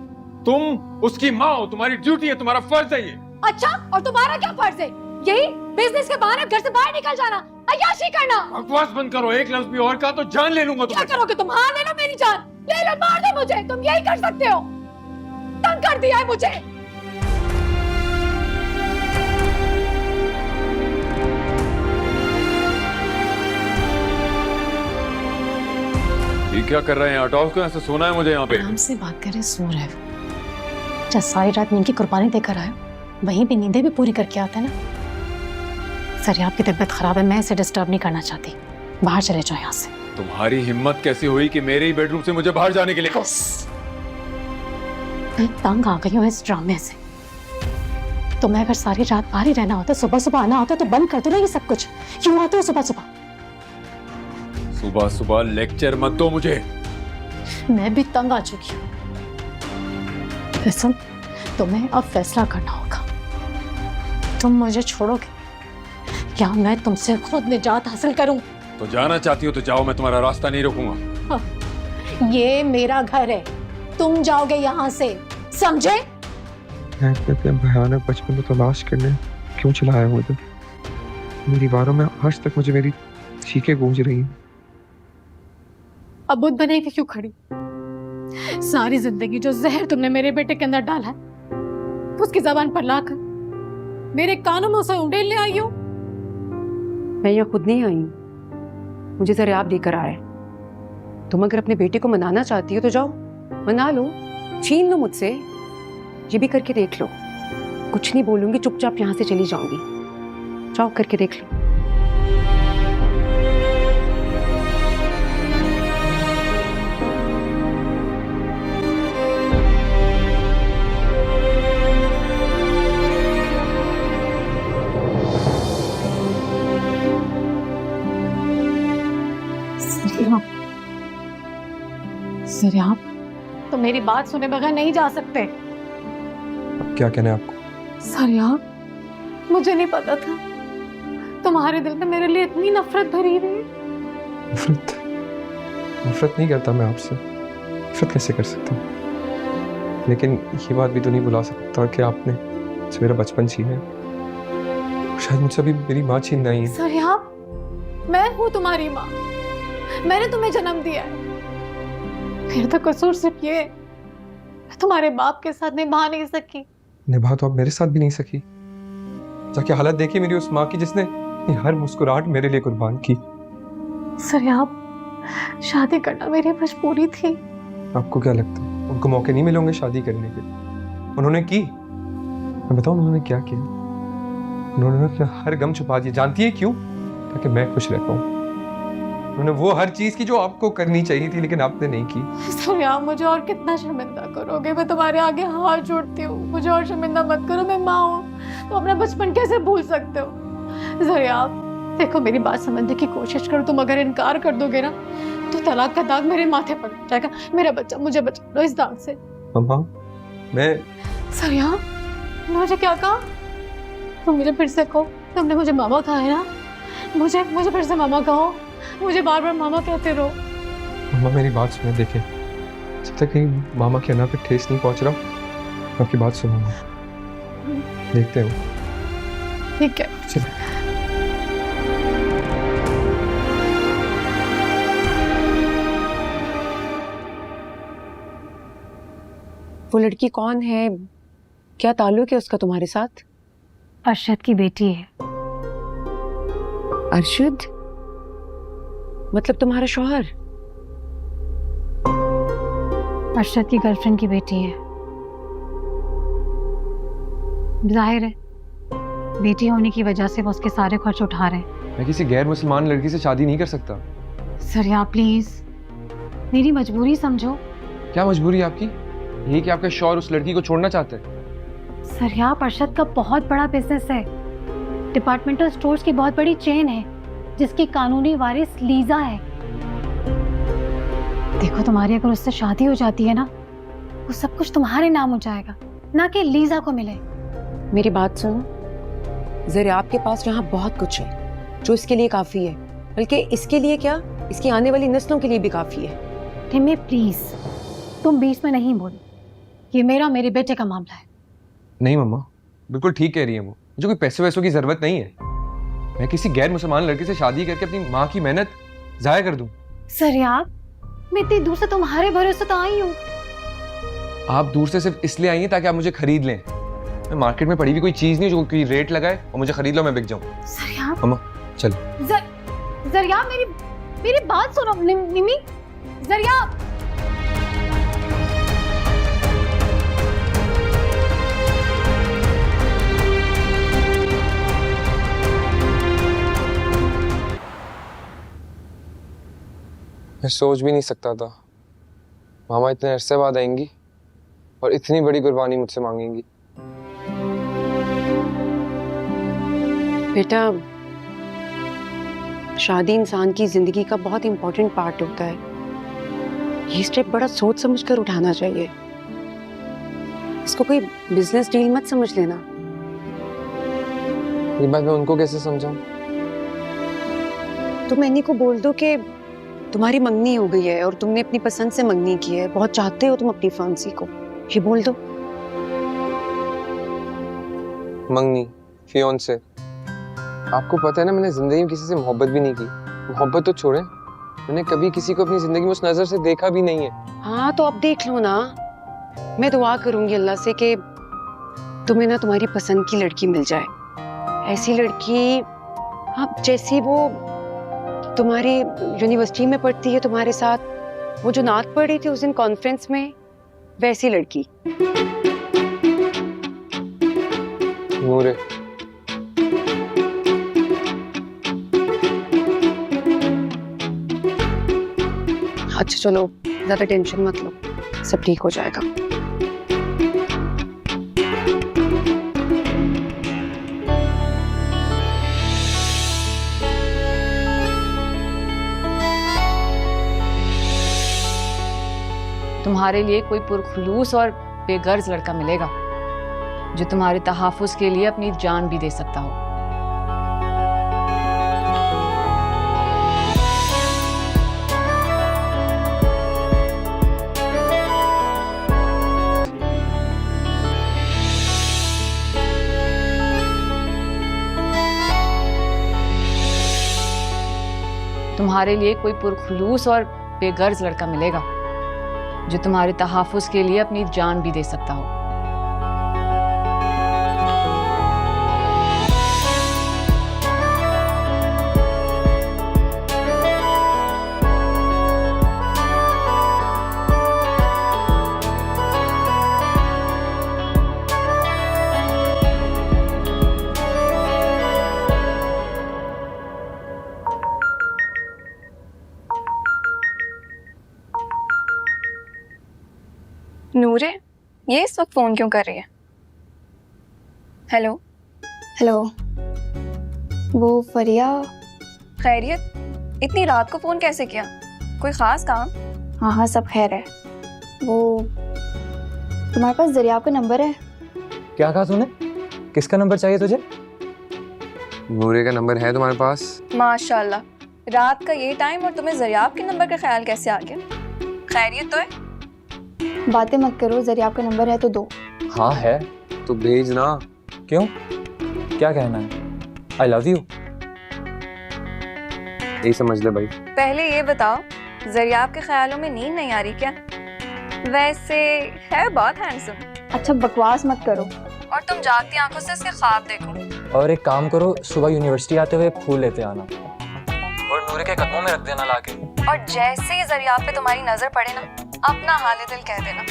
तुम उसकी माँ हो, तुम्हारी ड्यूटी है, तुम्हारा फर्ज है ये। अच्छा, और तुम्हारा क्या फर्ज है? यही बिजनेस के बहाने घर से बाहर निकल जाना, अय्याशी करना। बकवास बंद करो, एक लफ्ज भी और कहा तो जान ले लूंगा। क्या करोगे तुम? हाँ, ले लो मेरी जान, ले लो, मार दो मुझे, तुम यही कर सकते हो। तंग कर दिया है मुझे। ये क्या कर रहे हैं? हटाओ उसको, ऐसे सोना है मुझे यहाँ पे। आराम से बात करें, सो रहे हो। अच्छा, सारी रात नींद की कुर्बानी देकर आए, वहीं पे नींदें भी पूरी करके आते ना। सर आपकी तबीयत खराब है, मैं इसे डिस्टर्ब नहीं करना चाहती, बाहर चले जाओ यहाँ से। तुम्हारी हिम्मत कैसी हुई कि मेरे ही बेडरूम से मुझे बाहर जाने के लिए? मैं तंग आ गई हूँ इस ड्रामे से। तुम्हें अगर सारी रात बाहर ही रहना होता, सुबह सुबह आना होता, तो बंद कर दो ना ये सब कुछ। क्यों आते हो सुबह सुबह? सुबह सुबह लेक्चर मत दो मुझे। मैं भी तंग आ चुकी हूँ। फैसल, तुम्हें अब फैसला करना होगा। तुम मुझे छोड़ोगे या मैं तुमसे खुद निजात हासिल करूं? तो जाना चाहती हो तो जाओ, मैं तुम्हारा रास्ता नहीं रोकूंगा। ये मेरा घर है, तुम जाओगे यहाँ से, समझे? मैं अपने भयानक बचपन को तलाश करने क्यों चला आया हूँ इधर? मेरी दीवारों में आज तक मुझे मेरी चीखें गूंज रही हैं। अब बुद्ध बने के क्यों खड़ी? सारी जिंदगी जो जहर तुमने मेरे बेटे के अंदर डाला है, उसकी जबान पर लाकर मेरे कानों में उसे उंडेलने आई हो। मैं यहाँ खुद नहीं आई हूँ, मुझे जरा आप देकर आए। तुम अगर अपने बेटे को मनाना चाहती हो तो जाओ, मना लो, छीन लो मुझसे, ये भी करके देख लो। कुछ नहीं बोलूंगी, चुपचाप यहाँ से चली जाऊंगी। जाओ, करके देख लो। सर आप तो मेरी बात सुने बगैर नहीं जा सकते। अब क्या कहना है आपको? सर आप, मुझे नहीं पता था तुम्हारे दिल में मेरे लिए इतनी नफरत भरी हुई है। नफरत नहीं करता मैं आपसे, नफरत कैसे कर सकता हूँ? लेकिन ये बात भी तो नहीं भुला सकता कि आपने मुझसे मेरा बचपन छीन है, शायद मुझसे अभी मेरी माँ छीन नहीं है। सरिया, मैं हूँ तुम्हारी माँ, मैंने तुम्हें जन्म दिया है। मेरा तो कसूर सिर्फ ये है, मैं तुम्हारे बाप के साथ निभा नहीं सकी। निभा तो आप मेरे साथ भी नहीं सकी। जाके हालत देखी मेरी उस माँ की जिसने अपनी हर मुस्कुराहट मेरे लिए कुर्बान की। सरिया, शादी करना मेरी मजबूरी थी। आपको क्या लगता है उनको मौके नहीं मिले होंगे शादी करने के? उन्होंने की। मैं बताऊं उन्होंने क्या किया? उन्होंने अपना हर गम छुपा दिया। जानती है क्यों? ताकि मैं खुश रह पाऊं। उन्होंने वो हर चीज की जो आपको करनी चाहिए थी लेकिन आपने नहीं की। सरिया, मुझे और कितना शर्मिंदा करोगे? मैं तुम्हारे आगे हाथ जोड़ती हूँ, मुझे और शर्मिंदा मत करो। मैं माँ हूँ, तो अपना बचपन कैसे भूल सकते हो? सरिया, देखो मेरी बात समझने की कोशिश करो। तुम अगर इनकार कर दोगे ना तो तलाक का दाग मेरे माथे पर लग जाएगा। मेरा बच्चा, मुझे बचा लो इस दाग से। मम्मा, मैं सरिया, मुझे क्या कहा? तुम मुझे फिर से कहो। तुमने मुझे मामा कहा है ना? मुझे फिर से मामा कहो। मुझे बार बार मामा कहते रहो। मम्मा मेरी बात सुने। देखे, जब तक कहीं मामा के अना पे ठेस नहीं पहुंच रहा मैं आपकी बात सुनूंगा। देखते हो? ठीक है, चलो। वो लड़की कौन है? क्या ताल्लुक है उसका तुम्हारे साथ? अरशद की बेटी है। अरशद? मतलब तुम्हारा शौहर? अरशद की गर्लफ्रेंड की बेटी है। जाहिर है बेटी होने की वजह से वो उसके सारे खर्च उठा रहे हैं। मैं किसी गैर मुसलमान लड़की से शादी नहीं कर सकता। सरिया प्लीज, मेरी मजबूरी समझो। क्या मजबूरी है आपकी? यही कि आपका शौहर उस लड़की को छोड़ना चाहते हैं? सरिया, अरशद का बहुत बड़ा बिजनेस है। डिपार्टमेंटल स्टोर्स की बहुत बड़ी चेन है जिसकी कानूनी वारिस लीजा है। देखो, तुम्हारी अगर उससे शादी हो जाती है ना, वो सब कुछ तुम्हारे नाम हो जाएगा, ना कि लीजा को मिले। मेरी बात सुनो, जरा आपके पास यहाँ बहुत कुछ है जो इसके लिए काफी है, बल्कि इसके लिए क्या, इसकी आने वाली नस्लों के लिए भी काफी है। टिमी प्लीज, तुम बीच में नहीं बोलो। ये मेरे बेटे का मामला है। नहीं मम्मा, बिल्कुल ठीक कह रही है वो। मुझे कोई पैसे वैसों की जरूरत नहीं है। मैं किसी गैर मुसलमान लड़के से शादी करके अपनी माँ की मेहनत जाया कर दूं। सरिया, मैं इतनी दूर से तुम्हारे भरोसे तो आई हूँ। आप दूर से सिर्फ इसलिए आई हैं ताकि आप मुझे खरीद लें। मैं मार्केट में पड़ी हुई कोई चीज नहीं जो कोई रेट लगाए और मुझे खरीद लो, मैं बिक जाऊं। सरिया, मम्मा चल। जरिया, मेरी बात सुनो। निमी, जरिया। मैं सोच भी नहीं सकता था मामा इतने अरसे बाद आएंगी और इतनी बड़ी कुर्बानी मुझसे मांगेंगी। बेटा, शादी इंसान की जिंदगी का बहुत इंपॉर्टेंट पार्ट होता है। ये स्टेप बड़ा सोच समझ कर उठाना चाहिए। इसको कोई बिजनेस डील मत समझ लेना। ये बात मैं उनको कैसे समझाऊं? तुम एनी को बोल दो कि तुम्हारी मंगनी हो गई है और तुमने अपनी पसंद से मंगनी की है, बहुत चाहते हो तुम अपनी फांसी को, ये बोल दो। मंगनी, फियोंसे, आपको पता है ना मैंने जिंदगी में किसी से मोहब्बत भी नहीं की। मोहब्बत तो छोड़े, मैंने कभी किसी को अपनी जिंदगी में उस नजर से देखा भी नहीं है। हाँ तो अब देख लो ना। मैं दुआ करूंगी अल्लाह से कि तुम्हें ना तुम्हारी पसंद की लड़की मिल जाए, ऐसी लड़की, हाँ जैसी वो तुम्हारी यूनिवर्सिटी में पढ़ती है तुम्हारे साथ, वो जो नात पढ़ रही थी उस दिन कॉन्फ्रेंस में, वैसी लड़की। नूरे, अच्छा चलो, ज्यादा टेंशन मत लो, सब ठीक हो जाएगा। तुम्हारे लिए कोई पुरखुलूस और बेगर्ज लड़का मिलेगा जो तुम्हारे तहफ़्फ़ुज़ के लिए अपनी जान भी दे सकता हो। तुम्हारे लिए कोई पुरखुलूस और बेगर्ज लड़का मिलेगा जो तुम्हारे तहफ़्फ़ुज़ के लिए अपनी जान भी दे सकता हो। नूरे, ये इस वक्त फोन क्यों कर रही है? Hello hello. वो फरिया, खैरियत? इतनी रात को फोन कैसे किया? कोई खास काम? हाँ हाँ सब खैर है। वो तुम्हारे पास दरिया का नंबर है? क्या कहा तूने? किसका नंबर चाहिए तुझे? नूरे का नंबर है तुम्हारे पास? माशाल्लाह, रात का ये टाइम और तुम्हें जरियाब के नंबर का ख्याल कैसे आ गया? खैरियत तो है? बातें मत करो, दरिया का नंबर है तो दो। हाँ है। तो भेज ना। क्यों? क्या कहना है? आई लव यू। यही समझ ले भाई। पहले ये बताओ, जरियाब के ख्यालों में नींद नहीं आ रही क्या? वैसे है बहुत हैंडसम। अच्छा बकवास मत करो। और तुम जागती आंखों से इसके ख्वाब देखो। और एक काम करो, सुबह यूनिवर्सिटी आते हुए फूल लेते आना और नूरे के कदमों में रख देना लाके। और जैसे ही जरियाब पे तुम्हारी नजर पड़े ना, अपना हाल दिल कह देना।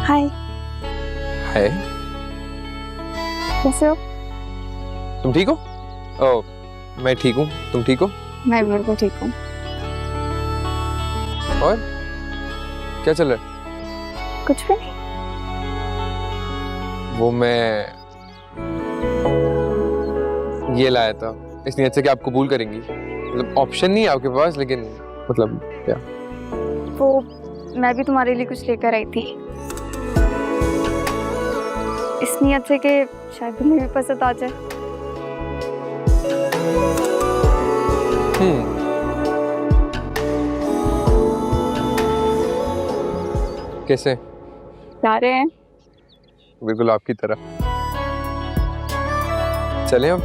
हाय। है? कैसे हो? तुम ठीक हो? ओह, मैं ठीक हूँ। तुम ठीक हो? मैं बिल्कुल ठीक हूँ। और क्या चल रहा है? कुछ भी नहीं। वो मैं ये लाया था इस नीयत से कि आप कबूल करेंगी। मतलब ऑप्शन नहीं है आपके पास, लेकिन मतलब क्या? वो मैं भी तुम्हारे लिए कुछ लेकर आई थी, इस नीयत से कि शायद तुम्हें भी पसंद आ जाए। कैसे? जा रहे हैं? बिल्कुल आपकी तरह। चलें अब?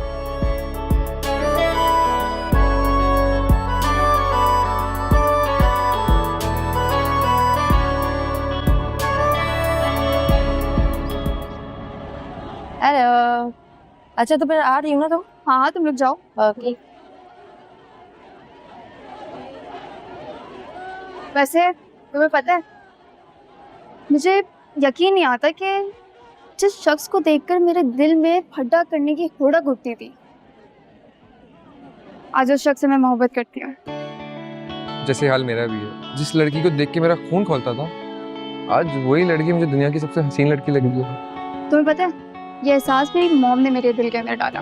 हेलो। अच्छा तो फिर आ रही हूँ ना तुम? हाँ हाँ तुम लोग जाओ। ओके। वैसे तुम्हें पता है, मुझे यकीन नहीं आता कि जिस शख्स को देखकर मेरे दिल में फड्डा करने की होड़क उठती थी, आज उस शख्स से मैं मोहब्बत करती हूँ। जैसे हाल मेरा भी है। जिस लड़की को देख के मेरा खून खौलता था, आज वही लड़की मुझे दुनिया की सबसे हसीन लड़की लग रही है। तुम्हें पता है, ये एहसास मेरी मॉम ने मेरे दिल के अंदर डाला।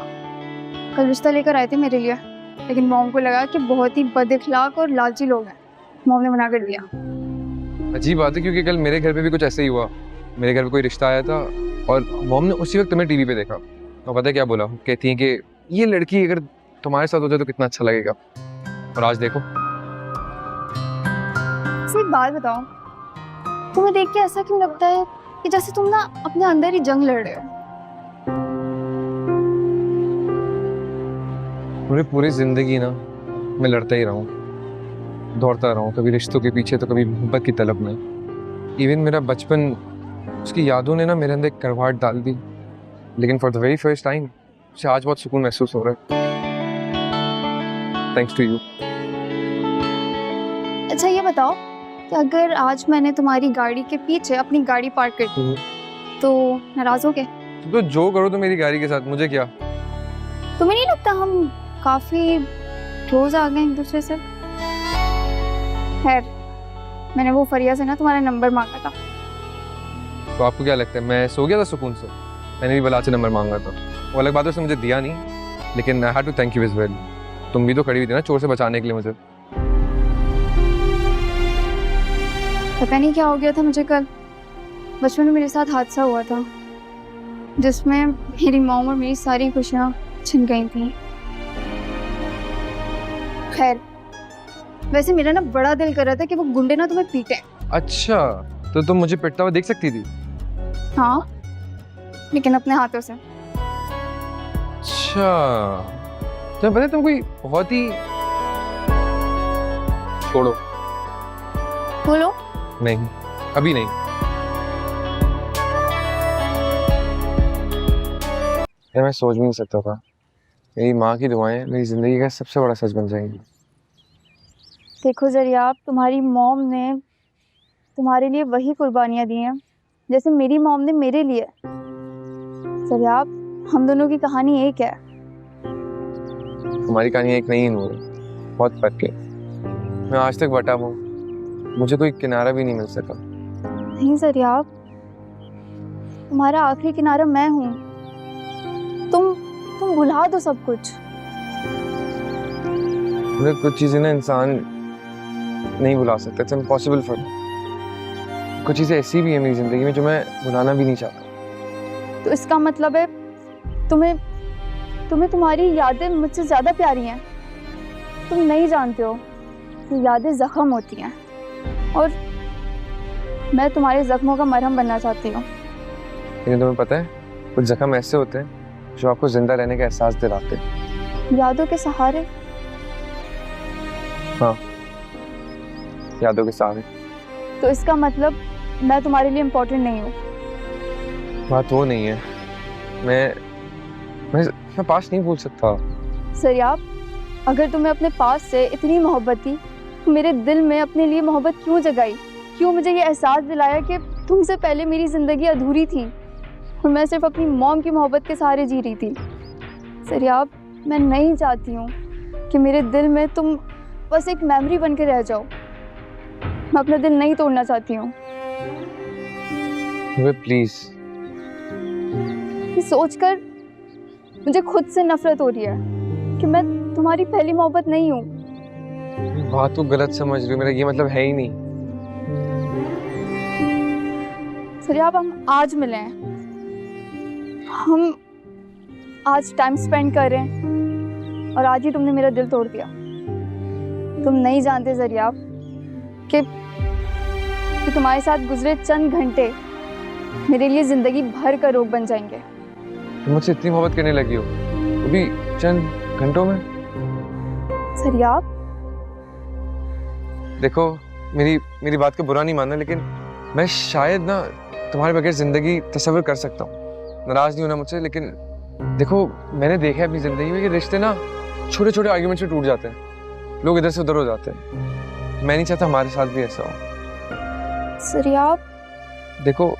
कल रिश्ता लेकर आए थे मेरे लिए, लेकिन मॉम को लगा कि बहुत ही बदअखलाक और लालची लोग हैं। मॉम ने मना कर दिया। अजीब बात है, क्योंकि कल मेरे घर पे भी कुछ ऐसे ही हुआ। मेरे घर पे कोई रिश्ता आया था और मॉम ने उसी वक्त तुम्हें टीवी पे देखा। और पता है क्या बोला? कहती है कि ये लड़की अगर तुम्हारे साथ हो जाए तो कितना अच्छा लगेगा। और आज देखो। एक बात बताओ, तुम्हें देख के ऐसा क्यों लगता है कि जैसे तुम ना अपने अंदर ही जंग लड़ रहे हो? मुझे पूरी जिंदगी ना मैं लड़ता ही रहा हूँ, दौड़ता रहा हूँ, कभी रिश्तों के पीछे तो कभी मोहब्बत की तलब में। इवन मेरा बचपन, उसकी यादों ने ना मेरे अंदर एक करवाहट डाल दी। लेकिन for the very first time मुझे आज बहुत सुकून महसूस हो रहा है, थैंक्स टू यू। अच्छा ये बताओ कि अगर आज मैंने तुम्हारी गाड़ी के पीछे अपनी गाड़ी पार्क कर दी तो नाराज हो गए? तो जो करो तो मेरी गाड़ी के साथ, मुझे क्या। तुम्हें नहीं लगता हम काफी क्लोज आ गए एक दूसरे से? खैर, मैंने वो फरिया से ना तुम्हारा नंबर मांगा था, तो आपको क्या लगता है मैं सो गया था सुकून से? मैंने भी बला से नंबर मांगा था, वो अलग बात है, उसने मुझे दिया नहीं, लेकिन I had to thank you as well. तुम भी तो खड़ी हुई थी ना चोर से बचाने के लिए मुझे। पता नहीं क्या हो गया था मुझे कल। बचपन में मेरे साथ हादसा हुआ था जिसमें मेरी मॉम और मेरी सारी खुशियाँ छिन गई थी। खैर, वैसे मेरा ना बड़ा दिल कर रहा था कि वो गुंडे ना तुम्हें पीटे। अच्छा, तो तुम मुझे पिटता हुआ देख सकती थी? हाँ, लेकिन अपने हाथों से। अच्छा, तुम्हें पता है तुम कोई बहुत ही... छोड़ो। बोलो। नहीं, अभी नहीं। मैं सोच भी नहीं सकता था मेरी माँ की दुआएं मेरी जिंदगी का सबसे बड़ा सच बन जाएंगी। देखो ज़रियाब, तुम्हारी मॉम ने तुम्हारे लिए वही कुर्बानियाँ दी हैं जैसे मेरी मॉम ने मेरे लिए। ज़रियाब, हम दोनों की कहानी एक है। हमारी कहानी एक नहीं नूर, बहुत फर्क है। मैं आज तक बटा हूँ, मुझे कोई किनारा भी नहीं मिल सका। नहीं ज़रियाब, तुम्हारा आखिरी किनारा मैं हूँ। तुम भुला दो सब कुछ। कुछ चीजें ना इंसान नहीं भुला सकता, इट्स इम्पॉसिबल फॉर। कुछ चीजें ऐसी भी है मेरी जिंदगी में जो मैं भुलाना भी नहीं चाहता। तो इसका मतलब है तुम्हें तुम्हारी यादें मुझसे ज्यादा प्यारी हैं। तुम नहीं जानते हो कि यादें जख्म होती हैं और मैं तुम्हारे जख्मों का मरहम बनना चाहती हूँ। लेकिन तुम्हें पता है कुछ जख्म ऐसे होते हैं जो आपको जिंदा रहने का एहसास दिलाते हैं। यादों के सहारे। हाँ, यादों के सहारे। तो इसका मतलब मैं तुम्हारे लिए इम्पोर्टेंट नहीं हूँ। बात वो नहीं है, मैं पास नहीं भूल सकता। ज़रियाब, अगर तुम्हें अपने पास से इतनी मोहब्बत थी तो मेरे दिल में अपने लिए मोहब्बत क्यों जगाई? क्यों मुझे ये एहसास दिलाया कि तुमसे पहले मेरी ज़िंदगी अधूरी थी और मैं सिर्फ अपनी मॉम की मोहब्बत के सहारे जी रही थी? ज़रियाब, मैं नहीं चाहती हूँ कि मेरे दिल में तुम बस एक मेमोरी बन के रह जाओ। मैं अपना दिल नहीं तोड़ना चाहती हूँ। प्लीज। ये सोचकर मुझे खुद से नफरत हो रही है कि मैं तुम्हारी पहली मोहब्बत नहीं हूँ। बात तो गलत समझ रही हो, मेरा ये मतलब है ही नहीं। ज़रियाब, हम आज मिले हैं, हम आज टाइम स्पेंड कर रहे हैं और आज ही तुमने मेरा दिल तोड़ दिया। तुम नहीं जानते ज़रियाब कि तुम्हारे साथ गुजरे चंद घंटे मेरे लिए जिंदगी भर का रोग बन जाएंगे। तुम मुझसे इतनी मोहब्बत करने लगी हो अभी चंद घंटों में? ज़रियाब, देखो मेरी बात का बुरा नहीं मानना, लेकिन मैं शायद ना तुम्हारे बगैर जिंदगी तस्वीर कर सकता हूँ। नाराज नहीं होना मुझसे, लेकिन देखो मैंने देखा है अपनी जिंदगी में कि रिश्ते ना छोटे छोटे आर्ग्यूमेंट से टूट जाते हैं, लोग इधर से उधर हो जाते हैं। मैं नहीं चाहता हमारे साथ भी ऐसा हो। ज़रियाब, देखो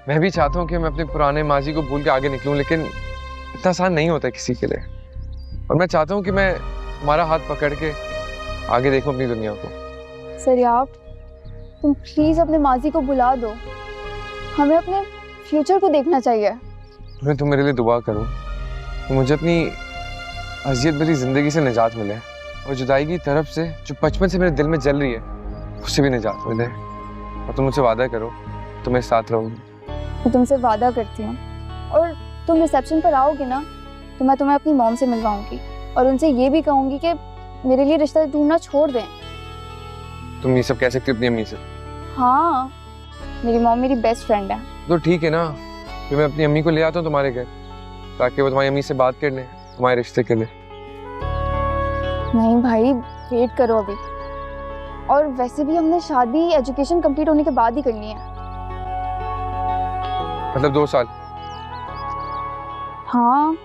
मैं भी चाहता हूँ कि मैं अपने पुराने माजी को भूल के आगे निकलूं, लेकिन इतना आसान नहीं होता किसी के लिए। और मैं चाहता हूँ कि मैं तुम्हारा हाथ पकड़ के आगे देखूं अपनी दुनिया को। ज़रियाब, तुम प्लीज अपने माजी को बुला दो। हमें अपने फ्यूचर को देखना चाहिए। तुम मेरे लिए दुआ करो कि मुझे अपनी अजियत भरी जिंदगी से निजात मिले और जुदाई की तरफ से जो बचपन से मेरे दिल में जल रही है उससे भी निजात मिले। और तुम मुझसे वादा करो तुम्हें साथ रहूंगी। मैं तुमसे वादा करती हूँ, और तुम रिसेप्शन पर आओगे ना तो मैं तुम्हें अपनी मॉम से मिलवाऊंगी और उनसे ये भी कहूंगी कि मेरे लिए रिश्ता ढूंढना छोड़ दें। तुम ये सब कह सकती हो अपनी अम्मी से? हाँ, मेरी मॉम मेरी बेस्ट फ्रेंड है। तो ठीक है ना, फिर मैं अपनी अम्मी को ले आता हूँ तुम्हारे घर ताकि वो तुम्हारी अम्मी से बात कर लें तुम्हारे रिश्ते के लिए। नहीं भाई, वेट करो अभी। और वैसे भी हमने शादी एजुकेशन कंप्लीट होने के बाद ही करनी है। मतलब 2 साल? हाँ।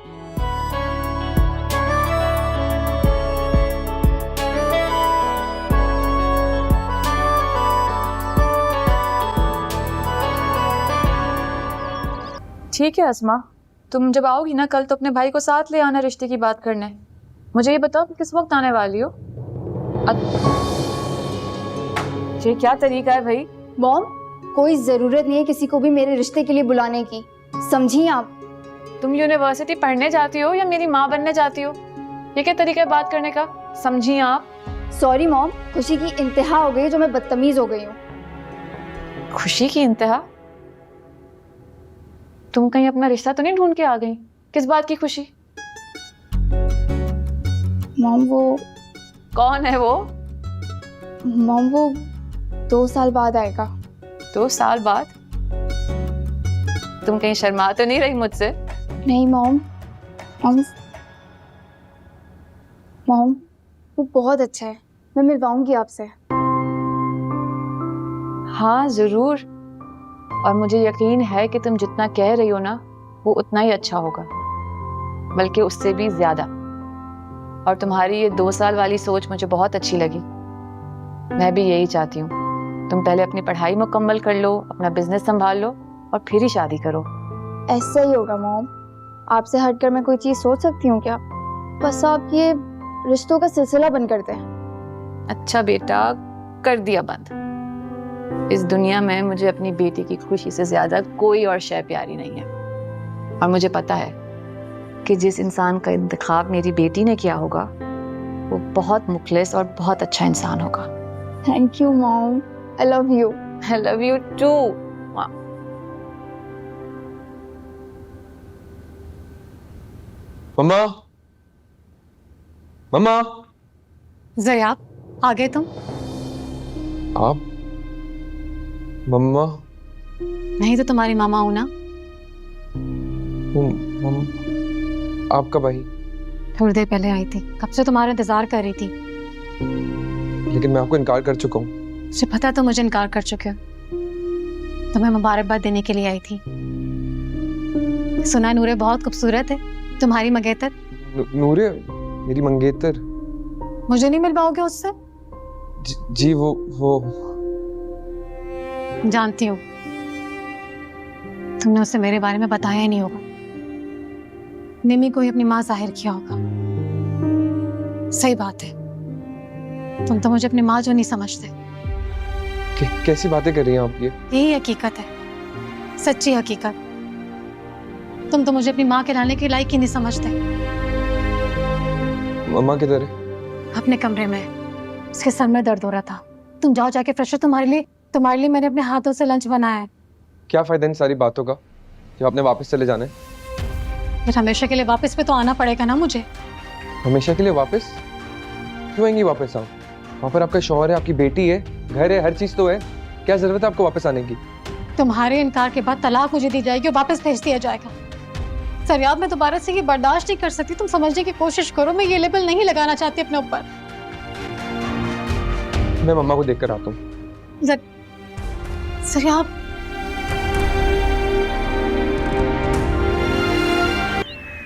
ठीक है अस्मा, तुम जब आओगी ना कल तो अपने भाई को साथ ले आना रिश्ते की बात करने। मुझे ये बताओ कि किस वक्त आने वाली हो? ये क्या तरीका है भाई? मॉम, कोई ज़रूरत नहीं है किसी को भी मेरे रिश्ते के लिए बुलाने की, समझी आप? तुम यूनिवर्सिटी पढ़ने जाती हो या मेरी माँ बनने जाती हो? ये क्या तरीका है बात करने का? समझी आप? सॉरी मॉम, खुशी की इंतहा हो गई जो मैं बदतमीज हो गई हूँ। खुशी की इंतहा? तुम कहीं अपना रिश्ता तो नहीं ढूंढ के आ गई? किस बात की खुशी? मॉम वो कौन है वो? मॉम वो 2 साल बाद आएगा। 2 साल बाद? तुम कहीं शर्मा तो नहीं रही मुझसे? नहीं मॉम, मॉम वो बहुत अच्छा है, मैं मिलवाऊंगी आपसे। हाँ जरूर, और मुझे यकीन है कि तुम जितना कह रही हो ना वो उतना ही अच्छा होगा, बल्कि उससे भी ज्यादा। और तुम्हारी ये 2 साल वाली सोच मुझे बहुत अच्छी लगी। मैं भी यही चाहती हूँ। तुम पहले अपनी पढ़ाई मुकम्मल कर लो, अपना बिजनेस संभाल लो और फिर ही शादी करो। ऐसा ही होगा मॉम। आपसे हटकर मैं कोई चीज सोच सकती हूँ क्या? बस आप ये रिश्तों का सिलसिला बंद कर दें। अच्छा बेटा, कर दिया बंद। इस दुनिया में मुझे अपनी बेटी की खुशी से ज्यादा कोई और शय प्यारी नहीं है। और मुझे पता है कि जिस इंसान का इंतखाब मेरी बेटी ने किया होगा वो बहुत मुखलिस और बहुत अच्छा इंसान होगा। Thank you mom, I love you. I love you too. मम्मा, मम्मा। ज़रियाब, आ गए तुम? आप? मम्मा? नहीं तो तुम्हारी मामा हूं ना। आप कब आई? थोड़ी देर पहले आई थी, कब से तुम्हारा इंतजार कर रही थी। लेकिन मैं आपको इनकार कर चुका हूँ। मुझे पता तो मुझे इनकार कर चुके हो। तुम्हें मुबारकबाद देने के लिए आई थी। सुना नूरे बहुत खूबसूरत है, तुम्हारी मंगेतर। नूरे मेरी मंगेतर? मुझे नहीं मिल पाओगे उससे? जी वो जानती हूँ, तुमने उससे मेरे बारे में बताया ही नहीं होगा। निमी को ही अपनी माँ जाहिर किया होगा। सही बात है, तुम तो मुझे अपनी माँ जो नहीं समझते। कैसी बातें कर रही हैं आप ये? यही हकीकत है, सच्ची हकीकत। तुम तो मुझे अपनी माँ के लाने के लायक ही नहीं समझते। मम्मा किधर है? अपने कमरे में, उसके सर में दर्द हो रहा था। तुम जाओ जाके फ्रेश हो। तुम्हारे लिए मैंने अपने हाथों से लंच बनाया है। क्या फायदा इन सारी बातों का जब आपने वापस चले जाना है? फिर हमेशा के लिए वापस पे तो आना पड़ेगा ना मुझे। हमेशा के लिए वापस? क्यों आएंगी वापस आप? वहाँ पर आपका शौहर है, आपकी बेटी है, घर है, हर चीज तो है। क्या जरूरत है आपको वापस आने की? तुम्हारे इनकार के बाद तलाक मुझे दी जाएगी और वापस भेज दिया जाएगा। सरियाब, मैं दोबारा से ये बर्दाश्त नहीं कर सकती। तुम समझने की कोशिश करो, मैं ये लेबल नहीं लगाना चाहती अपने ऊपर। मैं मम्मा को देखकर आता हूँ। सरियाब,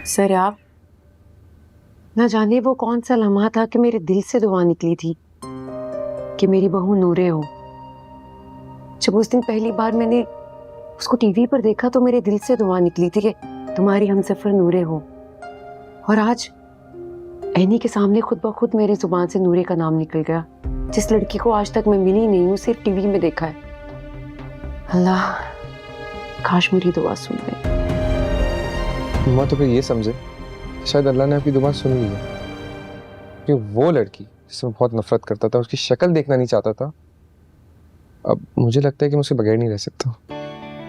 सरियाब, न जाने वो कौन सा लम्हा था कि मेरे दिल से दुआ निकली थी कि मेरी बहू नूरे हो। जब उस दिन पहली बार मैंने उसको टीवी पर देखा तो मेरे दिल से दुआ निकली थी कि तुम्हारी हमसफर नूरे हो। और आज ऐनी के सामने खुद ब खुद मेरे जुबान से नूरे का नाम निकल गया। जिस लड़की को आज तक मैं मिली नहीं हूँ, सिर्फ टीवी में देखा है। अल्लाह, काश मेरी दुआ सुन ले। मम्मा तो फिर ये समझे शायद अल्लाह ने आपकी दुआ सुन ली है, कि वो लड़की जिससे मैं बहुत नफरत करता था, उसकी शक्ल देखना नहीं चाहता था, अब मुझे लगता है कि मैं उसके बगैर नहीं रह सकता।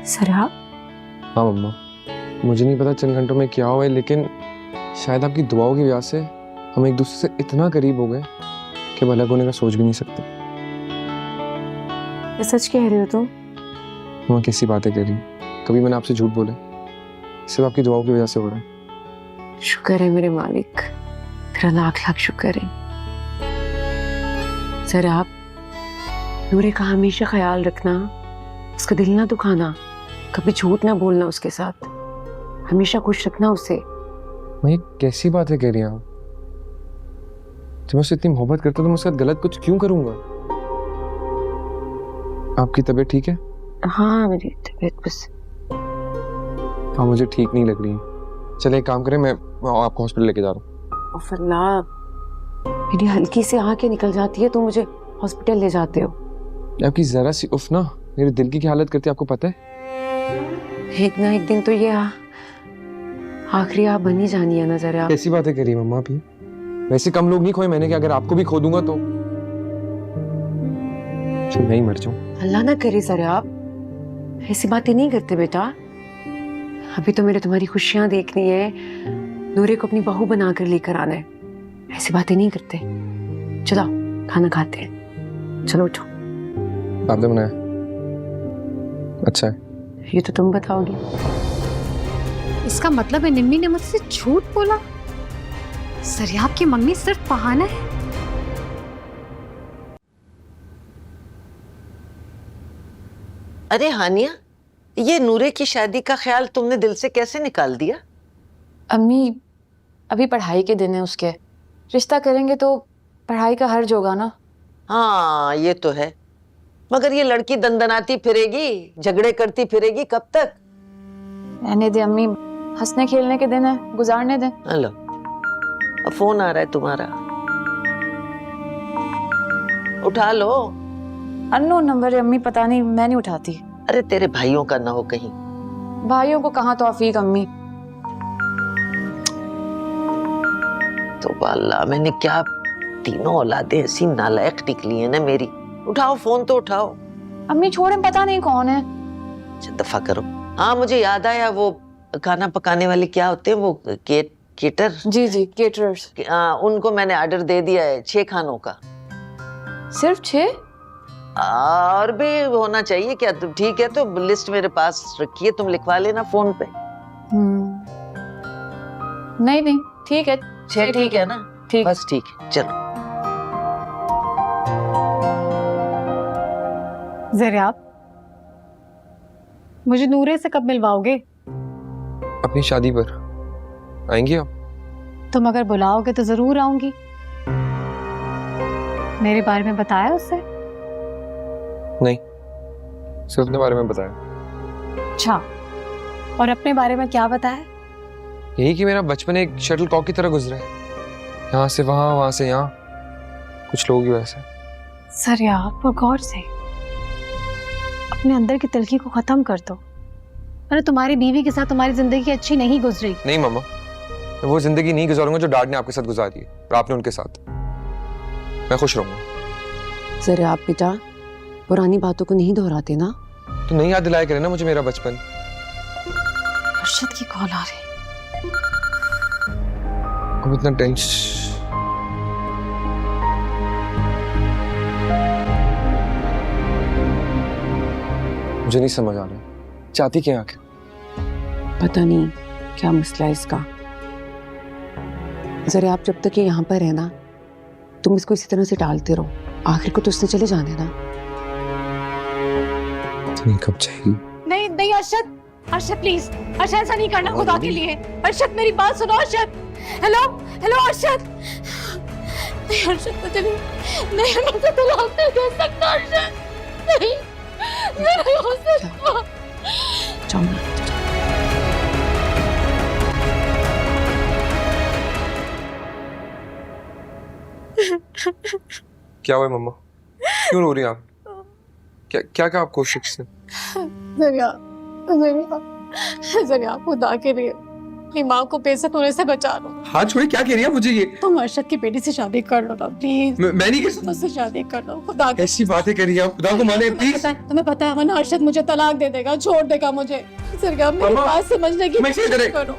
सरियाब? हाँ मम्मा, मुझे नहीं पता चंद घंटों में क्या हुआ है, लेकिन शायद आपकी दुआओं की वजह से हम एक दूसरे से इतना करीब हो गए कि अलग होने का सोच भी नहीं सकते। ये सच कह रहे हो तुम? मम्मा कैसी बातें कर रही? कभी मैंने आपसे झूठ बोले? सिर्फ आपकी दुआओं की वजह से हो रहा है। शुक्र है मेरे मालिक, तेरा लाख लाख शुक्र है। सरियाब, नूरे का हमेशा ख्याल रखना, उसका दिल ना दुखाना, कभी झूठ ना बोलना उसके साथ, हमेशा खुश रखना उसे। मैं ये कैसी बातें कह रही हैं आप? जब मैं उससे इतनी मोहब्बत करता तो मैं उसके साथ गलत कुछ क्यों करूंगा? आपकी तबीयत ठीक है? हाँ मेरी तबीयत बस। हाँ मुझे ठीक नहीं लग रही है। चले एक काम करें, मैं आपको हॉस्पिटल लेके जा रहा हूँ। अल्लाह, मेरी हल्की से आंखें निकल जाती है तो मुझे हॉस्पिटल ले जाते हो। आपकी जरा सी उफ ना मेरे दिल की क्या हालत करती है आपको पता है? एक ना एक दिन तो ये आखिरी आप बनी जानी है नजर आप। कैसी बातें करी मम्मा भी? वैसे कम लोग नहीं खोए मैंने कि अगर आपको भी खो दूंगा तो मैं ही मर जाऊं। अल्लाह ना करे सर आप ऐसी बातें नहीं करते बेटा। अभी तो मेरे तुम्हारी खुशियां देखनी है, नूरे को अपनी बहू बनाकर लेकर आना है। ऐसी बातें नहीं करते। चलो खाना खाते हैं, चलो उठो। आपने बनाया? अच्छा है। ये तो तुम बताओगी। इसका मतलब है निम्मी ने मुझसे झूठ बोला। सरियाब की मम्मी सिर्फ बहाना है। अरे हानिया, ये नूरे की शादी का ख्याल तुमने दिल से कैसे निकाल दिया? अम्मी अभी पढ़ाई के दिन है उसके, रिश्ता करेंगे तो पढ़ाई का हर्ज होगा ना। हाँ ये तो है, मगर ये लड़की दंदनाती फिरेगी, झगड़े करती फिरेगी कब तक? रहने दे अम्मी, हंसने खेलने के दिन है, गुजारने दे। हेलो, अब फोन आ रहा है तुम्हारा, उठा लो। अननोन नंबर है अम्मी, पता नहीं, मैं नहीं उठाती। अरे तेरे भाइयों का ना हो कहीं? भाइयों को कहाँ तौफीक अम्मी। तो अल्लाह, मैंने क्या तीनों औलादें ऐसी नालायक निकली है ना मेरी। उठाओ फोन तो उठाओ। अम्मी छोड़े, पता नहीं कौन है। दफा करो। हाँ मुझे याद आया, वो खाना पकाने वाले क्या होते हैं वो, केटर? जी जी, केटरर्स। उनको मैंने ऑर्डर दे दिया है 6 खानों का। सिर्फ 6? और भी होना चाहिए क्या? तुम ठीक है तो लिस्ट मेरे पास रखिए, तुम लिखवा लेना फोन पे। नहीं नहीं ठीक है। 6 ठीक है ना? ठीक, बस ठीक है, चलो। ज़रियाब, मुझे नूरे से कब मिलवाओगे? अपनी शादी पर आएंगी आप? तुम अगर बुलाओगे तो जरूर आऊंगी। मेरे बारे में बताया उससे? नहीं, सिर्फ अपने बारे में बताया। अच्छा, और अपने बारे में क्या बताया? यही कि मेरा बचपन एक शटल कॉक की तरह गुजरा है, यहाँ से वहाँ, वहाँ से यहाँ, कुछ लोग ही वैसे। ज़रियाब, गौर से अपने अंदर की तिलकी को खत्म कर दो। अरे तुम्हारी बीवी के साथ तुम्हारी जिंदगी अच्छी नहीं गुजरी। नहीं मम्मा, मैं वो जिंदगी नहीं गुजारूंगा जो डैड ने आपके साथ गुजारी है और आपने उनके साथ। मैं खुश रहूंगा। जरा आप बेटा पुरानी बातों को नहीं दोहराते ना। तो नहीं याद दिलाया करे ना मुझे मेरा बचपन। अरशद की कॉल आ रही। अब इतना टेंशन। मुझे नहीं समझ आ रहा, चाहती क्या आखिर? पता नहीं क्या मसला है इसका। जरा आप जब तक ये यहाँ पर है ना, तुम इसको इसी तरह से टालते रहो, आखिर को तो उसने चले जाने ना। नहीं कब जाएगी? नहीं नहीं अरशद, अरशद प्लीज, अरशद ऐसा नहीं करना खुदा के लिए। अरशद मेरी बात सुनो अरशद। Hello hello Arshad. नहीं अरशद मुझे नहीं मुझे तलाक नहीं दे सकता अरशद। नहीं नहीं हो सकता। जाओ ना। क्या हुआ मम्मा, क्यों रो रही हैं आप? क्या क्या कहा आपको शिक्ष ने? ज़रिया खुदा के लिए अपनी माँ को बेइज्जत होने से बचा लो। हाथ छोड़े, क्या कह रही है मुझे ये? तुम अरशद की बेटी से शादी कर लो ना प्लीज। मैं नहीं कर सकता। मुझसे शादी कर लो खुदा के। ऐसी बातें कर रही है, खुदा को माने प्लीज। तुम्हें पता है वरना अरशद मुझे तलाक दे देगा, छोड़ देगा मुझे। ज़रिया मेरी बात समझने की कोशिश करो।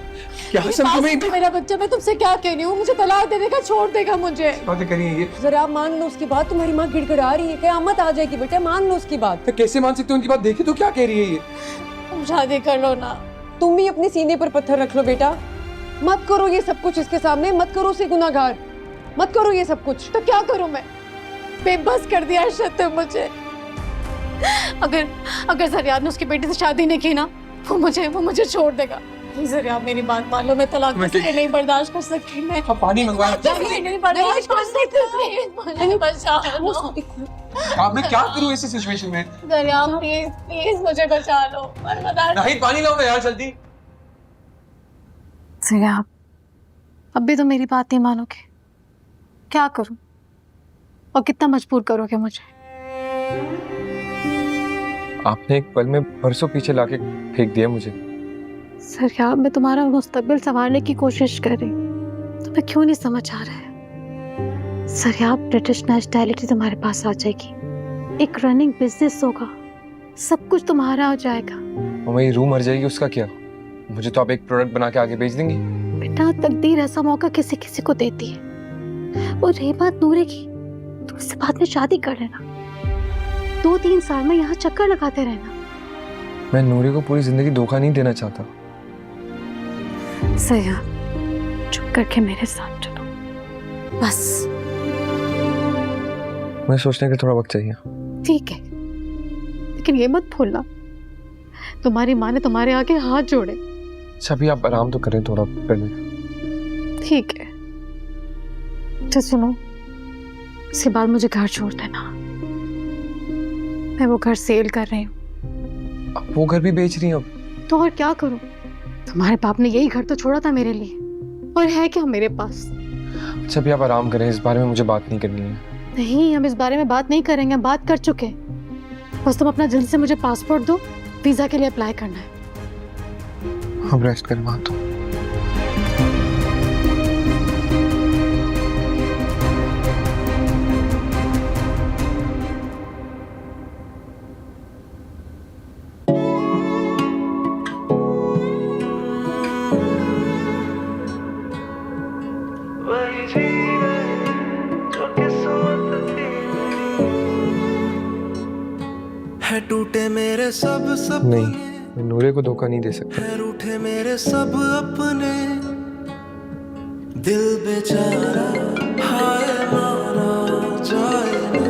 क्या समझो मैं? मेरा बच्चा, मैं तुमसे क्या कह रही हूँ, मुझे तलाक दे देगा, छोड़ देगा मुझे। बातें करी है ये? जरा मान लो उसकी बात, तुम्हारी माँ गिड़गिड़ा रही है, क़यामत आ जाएगी बेटा, मान लो उसकी बात। तो कैसे मान सकते हो उनकी बात? देखे तो क्या कह रही है ये? तुम शादी कर लो ना। तुम भी अपने सीने पर पत्थर रख लो बेटा, मत करो ये सब कुछ इसके सामने, मत करो उसे गुनाहगार, मत करो ये सब कुछ। तो क्या करूं मैं? बेबस कर दिया अरशद ने मुझे। अगर ज़रिया ने उसकी बेटी से शादी नहीं की ना, वो मुझे छोड़ देगा। ज़रिया मेरी बात मान लो, मैं तलाक नहीं बर्दाश्त कर सकती। मैं पानी मंगवाया। नहीं बर्दाश्त कर सकती। बचा लो। मैं क्या करूं ऐसी सिचुएशन में? ज़रिया प्लीज प्लीज मुझे बचा लो। नहीं पानी लाओ यार जल्दी। ज़रिया अब भी तो मेरी बात नहीं मानोगे? क्या करूं और कितना मजबूर करोगे मुझे? आपने एक पल में बरसों पीछे लाके फेंक दिया मुझे। सरियाब, मैं तुम्हारा मुस्तकबिल संवारने की कोशिश कर रही हूँ, तुम्हें क्यों नहीं समझ आ रहा है? सरियाब, ब्रिटिश नेशनैलिटी तुम्हारे पास आ जाएगी, एक रनिंग बिजनेस होगा, सब कुछ तुम्हारा हो जाएगा। मम्मा ये रूह मर जाएगी उसका क्या? मुझे तो आप एक प्रोडक्ट बना के आगे भेज देंगी। बेटा, तकदीर ऐसा मौका किसी किसी को देती है। और रही बात नूरे की, तो उससे बाद में शादी कर लेना, 2-3 साल में यहाँ चक्कर लगाते रहना। मैं नूरे को पूरी जिंदगी धोखा नहीं देना चाहता। सया, चुप करके मेरे साथ चलो बस। मुझे सोचने के थोड़ा वक्त चाहिए। ठीक है, लेकिन ये मत भूलना तुम्हारी माँ ने तुम्हारे आगे हाथ जोड़े। अच्छा अभी आप आराम तो करें थोड़ा पहले। ठीक है, तो सुनो, इसके बाद मुझे घर छोड़ देना, मैं वो घर सेल कर रही हूँ। आप वो घर भी बेच रही हैं अब? तो और क्या करूँ, तुम्हारे बाप ने यही घर तो छोड़ा था मेरे लिए, और है क्या मेरे पास? अच्छा अभी आप आराम करें, इस बारे में मुझे बात नहीं करनी है। नहीं, हम इस बारे में बात नहीं करेंगे, हम बात कर चुके। बस तुम अपना जल्द से मुझे पासपोर्ट दो, वीजा के लिए अप्लाई करना है। अब रेस्ट कर बात हो। है टूटे मेरे सब सपने, नहीं, मैं नूरे को धोखा नहीं दे सकता। है रूठे मेरे सब अपने, दिल बेचारा हाय मारा जाए ना।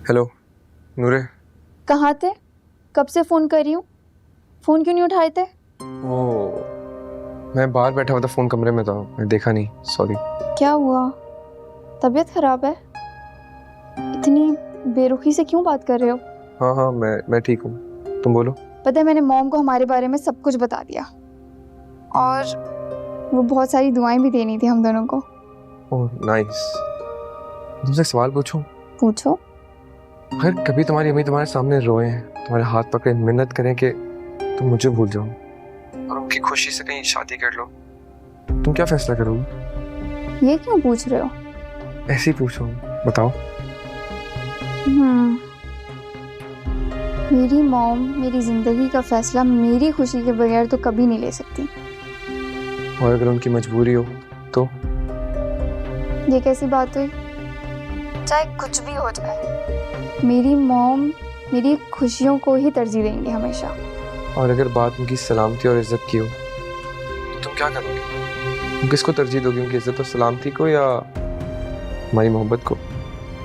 हेलो नूरे। कहाँ थे? कब से फ़ोन कर रही हूँ, फ़ोन क्यों नहीं उठाए थे? ओ, मैं बाहर बैठा हुआ था, फोन कमरे में था, मैं देखा नहीं, सॉरी। क्या हुआ, तबीयत खराब है? इतनी बेरुखी से क्यों बात कर रहे हो? हाँ हाँ मैं ठीक हूँ, तुम बोलो। पता है, मैंने मॉम को हमारे बारे में सब कुछ बता दिया, और वो बहुत सारी दुआएं भी देनी थी हम दोनों को। Oh nice. तुमसे एक सवाल पूछूं? पूछो। अगर कभी तुम्हारी अम्मी तुम्हारे सामने रोए हैं, तुम्हारे हाथ पकड़े मिन्नत करें कि तुम मुझे भूल जाओ और उनकी खुशी से कहीं शादी कर लो, तुम क्या फैसला करोगे? ये क्यों पूछ रहे हो? ऐसे ही पूछो, बताओ। मेरी मॉम मेरी जिंदगी का फैसला मेरी खुशी के बगैर तो कभी नहीं ले सकती। और अगर उनकी मजबूरी हो तो? ये कैसी बात हुई? चाहे कुछ भी हो जाए, मेरी मॉम मेरी खुशियों को ही तरजीह देंगे हमेशा। और अगर बात उनकी सलामती और इज्जत की हो तो तुम क्या करोगे? तुम किसको तरजीह दोगे, उनकी इज्जत और सलामती को या हमारी मोहब्बत को?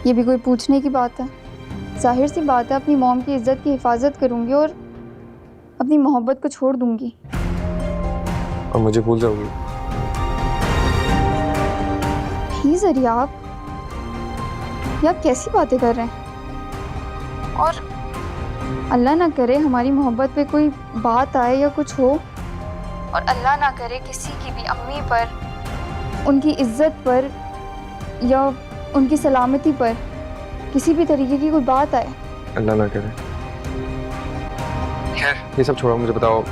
ये भी कोई पूछने की बात है? जाहिर सी बात है, अपनी मॉम की इज्जत की हिफाजत करूंगी और अपनी मोहब्बत को छोड़ दूंगी। और मुझे भूल जाओगी? प्लीज अरिया, आप कैसी बातें कर रहे हैं? और अल्लाह ना करे हमारी मोहब्बत पे कोई बात आए या कुछ हो, और अल्लाह ना करे किसी की भी अम्मी पर, उनकी इज्जत पर या उनकी सलामती पर किसी भी तरीके की कोई बात आए। अल्लाह ना करे। खैर ये सब छोड़ो, मुझे बताओ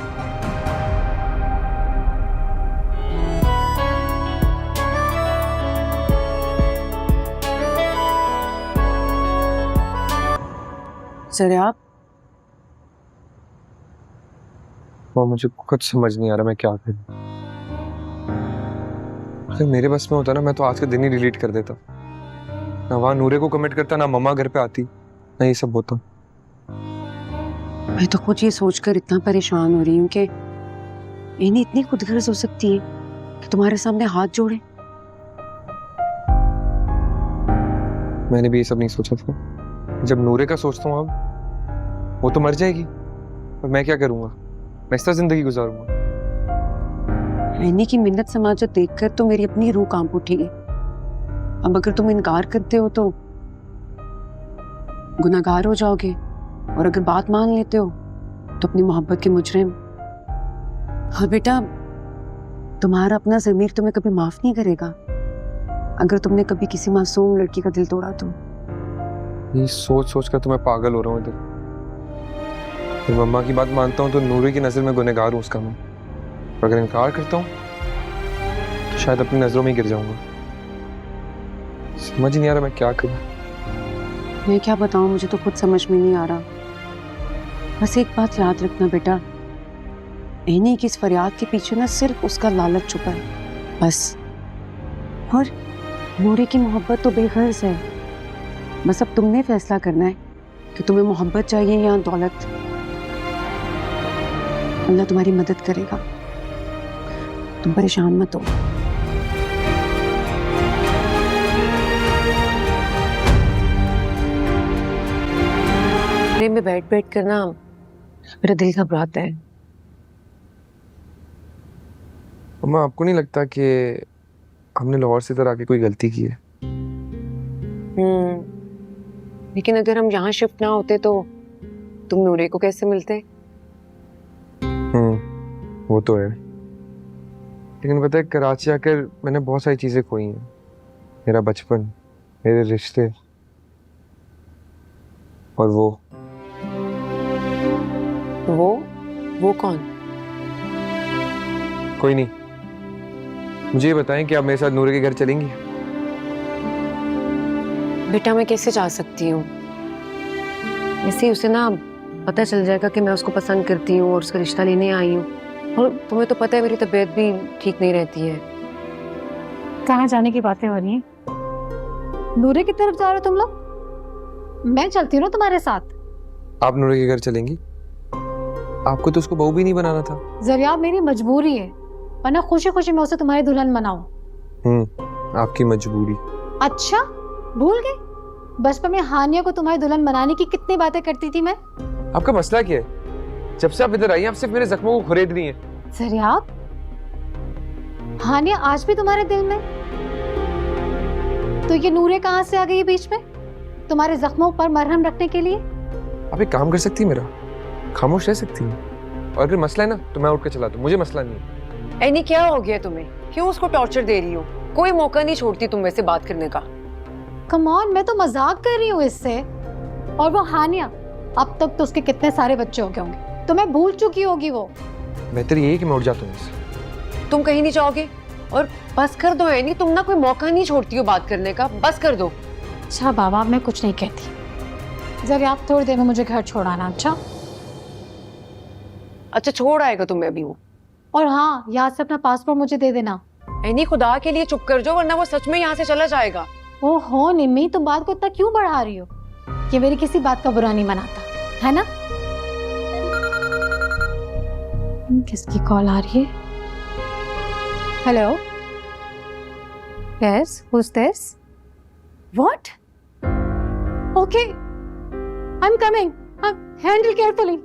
सर आप वो, मुझे कुछ समझ नहीं आ रहा मैं क्या करूं। अगर मेरे बस में होता ना, मैं तो आज के दिन ही डिलीट कर देता। ना वहां नूरे को कमिट करता, ना मम्मा घर पे आती, ना ये सब होता। मैं तो कुछ ये सोचकर इतना परेशान हो रही हूँ कि इन्हें इतनी खुदगर्ज हो सकती है कि तुम्हारे सामने हाथ जोड़े। मैंने भी ये सब नहीं सोचा था। जब नूरे का सोचता हूँ अब, वो तो मर जाएगी और मैं क्या करूँगा? मैं इस तरह जिंदगी गुजारूंगा। रहने की मिन्नत समाजत देखकर तो मेरी अपनी रूह कांप उठी है। अब अगर तुम इनकार करते हो तो गुनाहगार हो जाओगे, और अगर बात मान लेते हो तो अपनी मोहब्बत के मुजरिम। और बेटा, तुम्हारा अपना ज़मीर तुम्हें कभी माफ नहीं करेगा अगर तुमने कभी किसी मासूम लड़की का दिल तोड़ा तो। ये सोच सोच कर तो मैं पागल हो रहा हूँ इधर। मैं मम्मा की बात मानता हूँ तो नूरे की नज़र में गुनहगार हूँ उसका मैं। और अगर इनकार करता हूँ तो शायद अपनी नज़रों में ही गिर जाऊंगा। समझ ही नहीं आ रहा मैं क्या करूँ। मैं क्या बताऊँ, मुझे तो खुद समझ में नहीं आ रहा। बस एक बात याद रखना बेटा, इन्हीं की इस फरियाद के पीछे ना सिर्फ उसका लालच छुपा है बस। और नूरे की मोहब्बत तो बेगर्ज है। बस अब तुमने फैसला करना है कि तुम्हें मोहब्बत चाहिए या दौलत। अल्लाह तुम्हारी मदद करेगा, तुम परेशान मत हो। में बैठ बैठ कर ना मेरा दिल घबराता है। मम्मा आपको नहीं लगता कि हमने लाहौर से इधर आके कोई गलती की है? लेकिन अगर हम यहाँ शिफ्ट ना होते तो तुम नूरे को कैसे मिलते? वो तो है, लेकिन पता है कराची आकर मैंने बहुत सारी चीजें खोई हैं। मेरा बचपन, मेरे रिश्ते और वो कौन? कोई नहीं। मुझे ये बताएं कि आप मेरे साथ नूरे के घर चलेंगी? बेटा मैं कैसे जा सकती हूँ? ऐसे ही उसे ना पता चल जाएगा कि मैं उसको पसंद करती हूँ और उसका रिश्ता लेने आई हूँ। और तुम्हें तो पता है मेरी तबीयत भी ठीक नहीं रहती है। कहाँ जाने की बातें हो रही हैं? नूरे की तरफ जा रहे हो तुम लोग? मैं चलती हूँ ना तुम्हारे साथ। आप नूरे के घर चलेंगी? आपको तो उसको बहू भी नहीं बनाना था। जरिया मेरी मजबूरी है, वरना खुशी खुशी मैं उसे तुम्हारी दुल्हन बनाऊं। आपकी मजबूरी। अच्छा भूल गए? बचपन में हानिया को तुम्हारी दुल्हन बनाने की कितनी बातें करती थी मैं। आपका मसला क्या है? जब से आप इधर आई आप सिर्फ मेरे जख्मों को खुरेद रही हैं। जरिया हानिया आज भी तुम्हारे दिल में? तो ये नूरे कहाँ से आ गई बीच में तुम्हारे जख्मों पर मरहम रखने के लिए? आप एक काम कर सकती है, मेरा खामोश रह सकती है। और अगर मसला है ना तो मैं उठ कर चला दूं, मुझे मसला नहीं है। ऐनी क्या हो गया तुम्हें? क्यों उसको टॉर्चर दे रही हो? कोई मौका नहीं छोड़ती तुम वैसे बात करने का। कम ऑन, मैं तो मजाक कर रही हूँ इससे। और वो हानिया, अब तक तो उसके कितने सारे बच्चे हो गए होंगे, तुम्हें भूल चुकी होगी वो। बेहतर यही कि मैं उठ जाता हूँ। तुम कहीं नहीं जाओगे? और बस कर दो ऐनी, तुम ना कोई मौका नहीं छोड़ती हो बात करने का, बस कर दो। अच्छा बाबा मैं कुछ नहीं कहती, जरा आप थोड़ी देर में मुझे घर छोड़ाना। अच्छा छोड़ आएगा तुम्हें अभी वो? और हाँ याद से अपना पासपोर्ट मुझे दे देना। ऐनी खुदा के लिए चुप कर जाओ, वरना वो सच में यहाँ से चला जाएगा। ओहो निम्मी, तुम बात को इतना क्यों बढ़ा रही हो? ये मेरी किसी बात का बुरा नहीं मनाता है ना? किसकी कॉल आ रही है? Hello, yes, who's this? What? Okay, I'm coming. Handle carefully.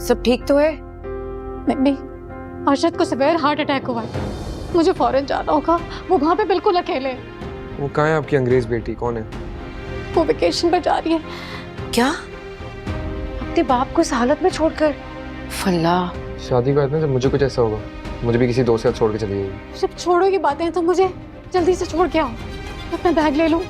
सब ठीक तो है? नहीं, अर्शद को सीवियर हार्ट अटैक हुआ है, मुझे फौरन जाना होगा। वो वहाँ पे बिल्कुल अकेले। वो कहाँ है आपकी अंग्रेज बेटी? कौन है वो? वेकेशन पे जा रही है। क्या? अपने बाप को इस हालत में छोड़कर? फल्ला, शादी के बाद में जब मुझे कुछ ऐसा होगा मुझे भी किसी दोस्त के साथ छोड़ के चली जाएगी। जब छोड़ो की बातें तो मुझे जल्दी से छोड़ के आओ। अपना बैग ले लूं।